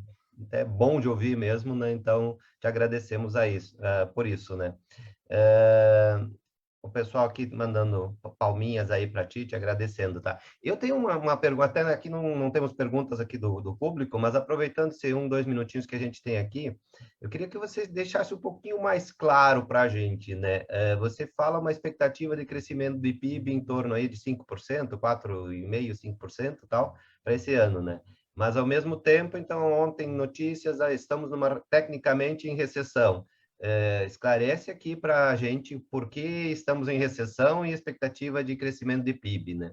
até bom de ouvir mesmo, né? Então, te agradecemos por isso, né? O pessoal aqui mandando palminhas aí para ti, te agradecendo, tá? Eu tenho uma pergunta, até aqui não temos perguntas aqui do público, mas aproveitando esses 2 minutinhos que a gente tem aqui, eu queria que você deixasse um pouquinho mais claro para a gente, né? Você fala uma expectativa de crescimento do PIB em torno aí de 5%, 4,5%, 5% e tal, para esse ano, né? Mas, ao mesmo tempo, então, ontem notícias, estamos tecnicamente em recessão. Esclarece aqui para a gente por que estamos em recessão e expectativa de crescimento de PIB, né?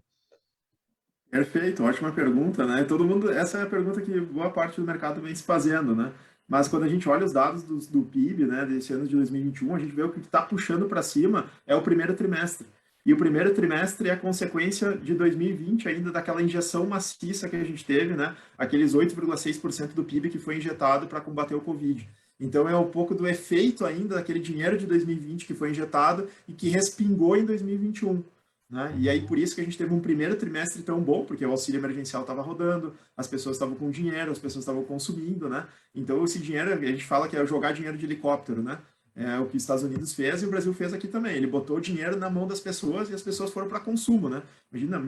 Perfeito, ótima pergunta, né? Essa é a pergunta que boa parte do mercado vem se fazendo, né? Mas quando a gente olha os dados do PIB, né, desse ano de 2021, a gente vê o que está puxando para cima é o primeiro trimestre. E o primeiro trimestre é a consequência de 2020 ainda daquela injeção maciça que a gente teve, né? Aqueles 8,6% do PIB que foi injetado para combater o Covid. Então é um pouco do efeito ainda daquele dinheiro de 2020 que foi injetado e que respingou em 2021. Né? E aí por isso que a gente teve um primeiro trimestre tão bom, porque o auxílio emergencial estava rodando, as pessoas estavam com dinheiro, as pessoas estavam consumindo, né? Então esse dinheiro, a gente fala que é jogar dinheiro de helicóptero, né? É o que os Estados Unidos fez e o Brasil fez aqui também. Ele botou o dinheiro na mão das pessoas e as pessoas foram para consumo, né? Imagina,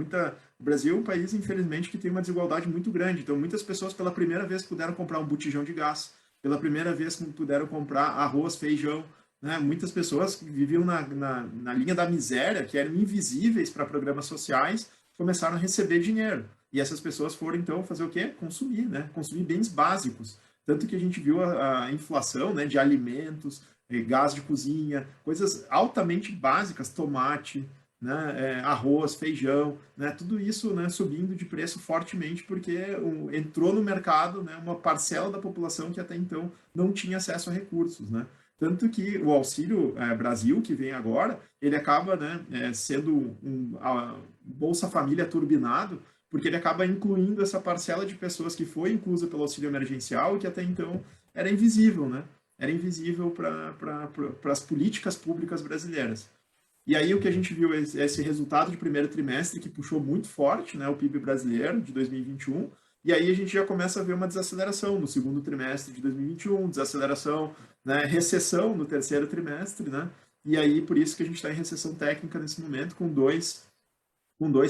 o Brasil é um país, infelizmente, que tem uma desigualdade muito grande. Então muitas pessoas pela primeira vez puderam comprar um botijão de gás, pela primeira vez puderam comprar arroz, feijão, né? Muitas pessoas que viviam na linha da miséria, que eram invisíveis para programas sociais, começaram a receber dinheiro. E essas pessoas foram, então, fazer o quê? Consumir, né? Consumir bens básicos. Tanto que a gente viu a inflação, né, de alimentos, gás de cozinha, coisas altamente básicas, tomate, né, arroz, feijão, né, tudo isso, né, subindo de preço fortemente porque entrou no mercado, né, uma parcela da população que até então não tinha acesso a recursos, né? Tanto que o Auxílio Brasil, que vem agora, ele acaba, né, sendo a Bolsa Família turbinado, porque ele acaba incluindo essa parcela de pessoas que foi inclusa pelo auxílio emergencial e que até então era invisível, né? Era invisível para as políticas públicas brasileiras. E aí o que a gente viu é esse resultado de primeiro trimestre que puxou muito forte, né, o PIB brasileiro de 2021, e aí a gente já começa a ver uma desaceleração no segundo trimestre de 2021, desaceleração, né, recessão no terceiro trimestre, né? E aí por isso que a gente está em recessão técnica nesse momento com dois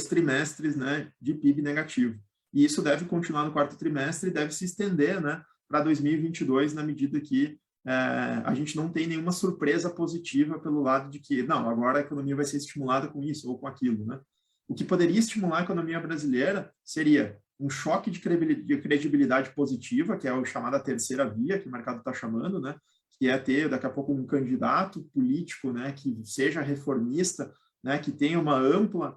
trimestres, né, de PIB negativo. E isso deve continuar no quarto trimestre e deve se estender, né, para 2022, na medida que a gente não tem nenhuma surpresa positiva pelo lado de que, não, agora a economia vai ser estimulada com isso ou com aquilo, né? O que poderia estimular a economia brasileira seria um choque de credibilidade positiva, que é o chamado terceira via, que o mercado está chamando, né? Que é ter, daqui a pouco, um candidato político, né, que seja reformista, né, que tenha uma ampla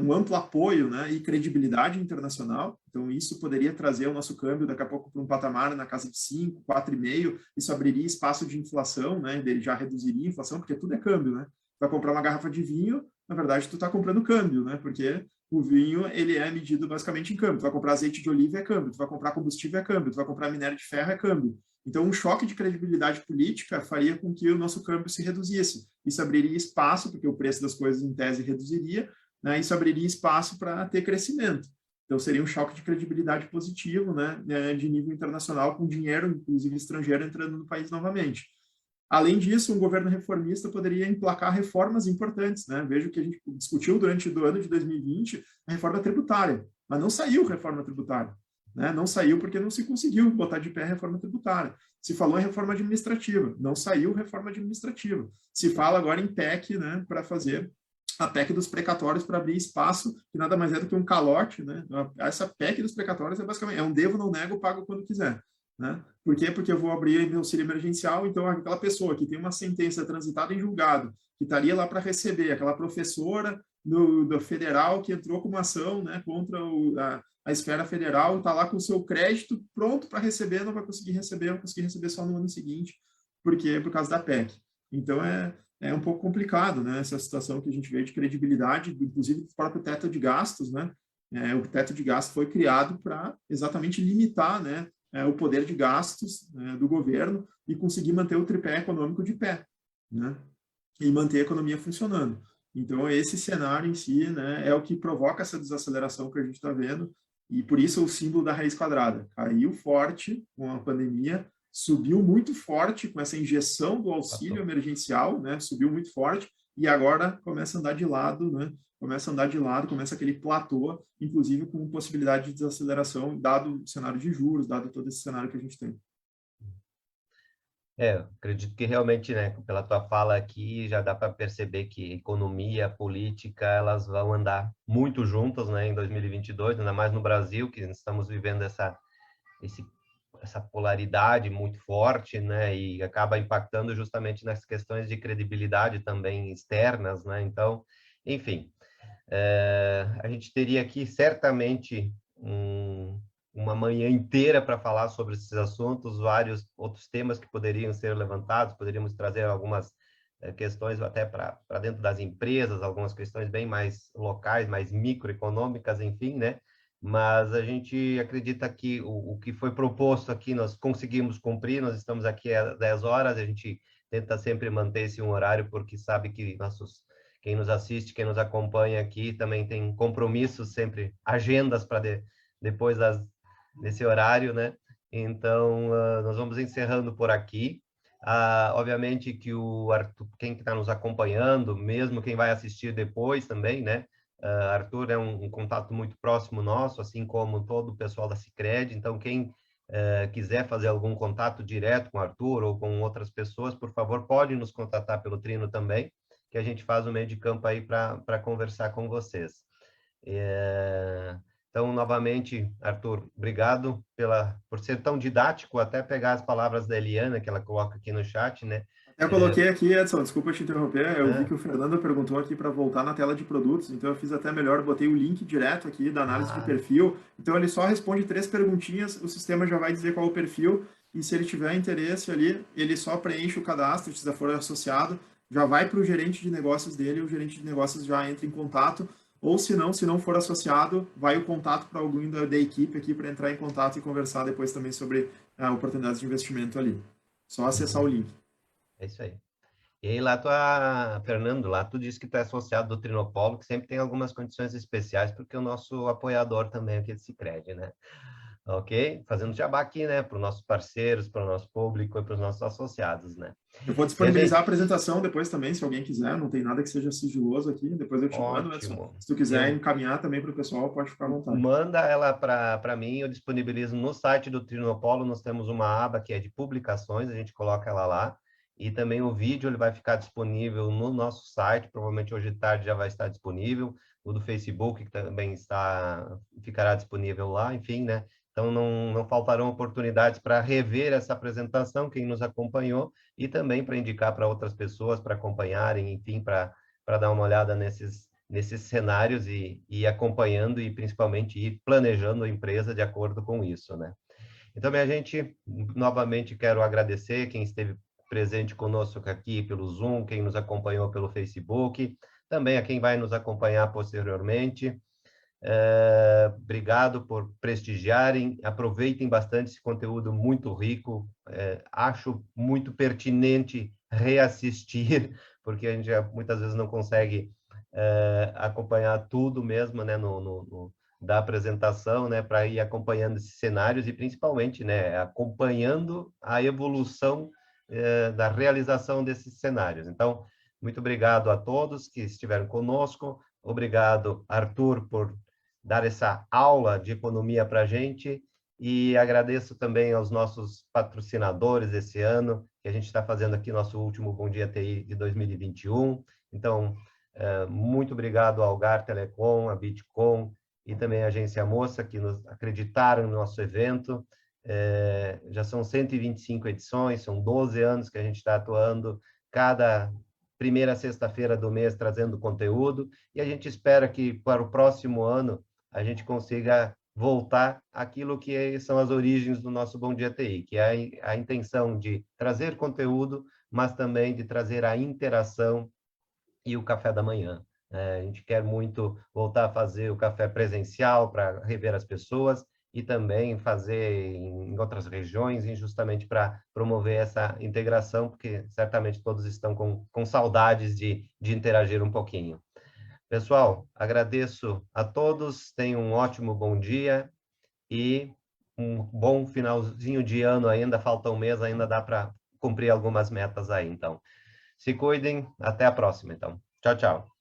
um amplo apoio, né, e credibilidade internacional. Então, isso poderia trazer o nosso câmbio daqui a pouco para um patamar na casa de 5, 4,5. Isso abriria espaço de inflação, né, ele já reduziria a inflação, porque tudo é câmbio, né? vai comprar uma garrafa de vinho, na verdade, tu está comprando câmbio, né? Porque o vinho, ele é medido basicamente em câmbio. Tu vai comprar azeite de oliva, é câmbio. Tu vai comprar combustível, é câmbio. Tu vai comprar minério de ferro, é câmbio. Então, um choque de credibilidade política faria com que o nosso câmbio se reduzisse. Isso abriria espaço, porque o preço das coisas, em tese, reduziria, né? Isso abriria espaço para ter crescimento. Então, seria um choque de credibilidade positivo, né, de nível internacional, com dinheiro, inclusive estrangeiro, entrando no país novamente. Além disso, um governo reformista poderia emplacar reformas importantes, né? Vejo que a gente discutiu durante o ano de 2020 a reforma tributária, mas não saiu reforma tributária, né? Não saiu porque não se conseguiu botar de pé a reforma tributária. Se falou em reforma administrativa, não saiu reforma administrativa. Se fala agora em PEC, né, para fazer a PEC dos precatórios para abrir espaço, que nada mais é do que um calote, né? Essa PEC dos precatórios é basicamente um devo, não nego, pago quando quiser. Né? Por quê? Porque eu vou abrir meu auxílio emergencial, então aquela pessoa que tem uma sentença transitada em julgado, que estaria lá para receber, aquela professora do federal que entrou com uma ação, né, contra a esfera federal, está lá com o seu crédito pronto para receber, não vai conseguir receber, vai conseguir receber só no ano seguinte, porque por causa da PEC. Então é um pouco complicado, né, essa situação que a gente vê de credibilidade, inclusive do próprio teto de gastos, né? O teto de gastos foi criado para exatamente limitar, né, o poder de gastos, né, do governo e conseguir manter o tripé econômico de pé, né, e manter a economia funcionando. Então, esse cenário em si, né, é o que provoca essa desaceleração que a gente está vendo, e por isso o símbolo da raiz quadrada. Caiu forte com a pandemia, subiu muito forte com essa injeção do auxílio emergencial, né, subiu muito forte, e agora começa a andar de lado, né, começa aquele platô, inclusive com possibilidade de desaceleração, dado o cenário de juros, dado todo esse cenário que a gente tem. Acredito que realmente, né, pela tua fala aqui, já dá para perceber que economia, política, elas vão andar muito juntas, né, em 2022, ainda mais no Brasil, que estamos vivendo essa polaridade muito forte, né, e acaba impactando justamente nas questões de credibilidade também externas, né, então, enfim, a gente teria aqui certamente uma manhã inteira para falar sobre esses assuntos, vários outros temas que poderiam ser levantados, poderíamos trazer algumas questões até para dentro das empresas, algumas questões bem mais locais, mais microeconômicas, enfim, né? Mas a gente acredita que o que foi proposto aqui nós conseguimos cumprir, nós estamos aqui às 10 horas, a gente tenta sempre manter esse horário, porque sabe que quem nos assiste, quem nos acompanha aqui, também tem compromissos sempre, agendas para depois desse horário, né? Então, nós vamos encerrando por aqui. Obviamente que o Arthur, quem está nos acompanhando, mesmo quem vai assistir depois também, né? Arthur é um contato muito próximo nosso, assim como todo o pessoal da Sicredi. Então, quem quiser fazer algum contato direto com o Arthur ou com outras pessoas, por favor, pode nos contatar pelo Trino também, que a gente faz o meio de campo aí para conversar com vocês. Então, novamente, Arthur, obrigado por ser tão didático, até pegar as palavras da Eliana, que ela coloca aqui no chat, né? Eu coloquei aqui, Edson, desculpa te interromper, eu vi que o Fernando perguntou aqui para voltar na tela de produtos, então eu fiz até melhor, botei o link direto aqui da análise de perfil, então ele só responde 3 perguntinhas, o sistema já vai dizer qual é o perfil, e se ele tiver interesse ali, ele só preenche o cadastro, se já for associado, já vai para o gerente de negócios dele, o gerente de negócios já entra em contato, ou se não for associado, vai o contato para alguém da equipe aqui para entrar em contato e conversar depois também sobre oportunidades de investimento ali. Só acessar o link. É isso aí. E aí, Fernando, lá tu disse que tu é associado do Trinopolo, que sempre tem algumas condições especiais, porque é o nosso apoiador também aqui do Sicredi, né? Ok? Fazendo jabá aqui, né? Para os nossos parceiros, para o nosso público e para os nossos associados, né? Eu vou disponibilizar a apresentação depois também, se alguém quiser, não tem nada que seja sigiloso aqui, depois eu te mando, Edson. Se tu quiser encaminhar também para o pessoal, pode ficar à vontade. Manda ela para mim, eu disponibilizo no site do Trinopolo, nós temos uma aba que é de publicações, a gente coloca ela lá, e também o vídeo ele vai ficar disponível no nosso site, provavelmente hoje de tarde já vai estar disponível, o do Facebook que também ficará disponível lá, enfim, né? Então, não faltarão oportunidades para rever essa apresentação, quem nos acompanhou, e também para indicar para outras pessoas, para acompanharem, enfim, para dar uma olhada nesses cenários e acompanhando e, principalmente, ir planejando a empresa de acordo com isso, né? Então, minha gente, novamente quero agradecer quem esteve presente conosco aqui pelo Zoom, quem nos acompanhou pelo Facebook, também a quem vai nos acompanhar posteriormente. Obrigado por prestigiarem, aproveitem bastante esse conteúdo muito rico, acho muito pertinente reassistir, porque a gente muitas vezes não consegue acompanhar tudo mesmo, né, da apresentação, né, para ir acompanhando esses cenários e principalmente, né, acompanhando a evolução da realização desses cenários. Então, muito obrigado a todos que estiveram conosco, obrigado, Arthur, por dar essa aula de economia para a gente, e agradeço também aos nossos patrocinadores esse ano, que a gente está fazendo aqui nosso último Bom Dia TI de 2021. Então, muito obrigado ao Algar Telecom, a Bitcom e também a Agência Moça, que nos acreditaram no nosso evento. Já são 125 edições, são 12 anos que a gente está atuando, cada primeira sexta-feira do mês trazendo conteúdo, e a gente espera que para o próximo ano a gente consiga voltar àquilo que são as origens do nosso Bom Dia TI, que é a intenção de trazer conteúdo, mas também de trazer a interação e o café da manhã. A gente quer muito voltar a fazer o café presencial para rever as pessoas e também fazer em outras regiões, justamente para promover essa integração, porque certamente todos estão com saudades de interagir um pouquinho. Pessoal, agradeço a todos, tenham um ótimo bom dia e um bom finalzinho de ano ainda, falta um mês, ainda dá para cumprir algumas metas aí, então. Se cuidem, até a próxima, então. Tchau, tchau.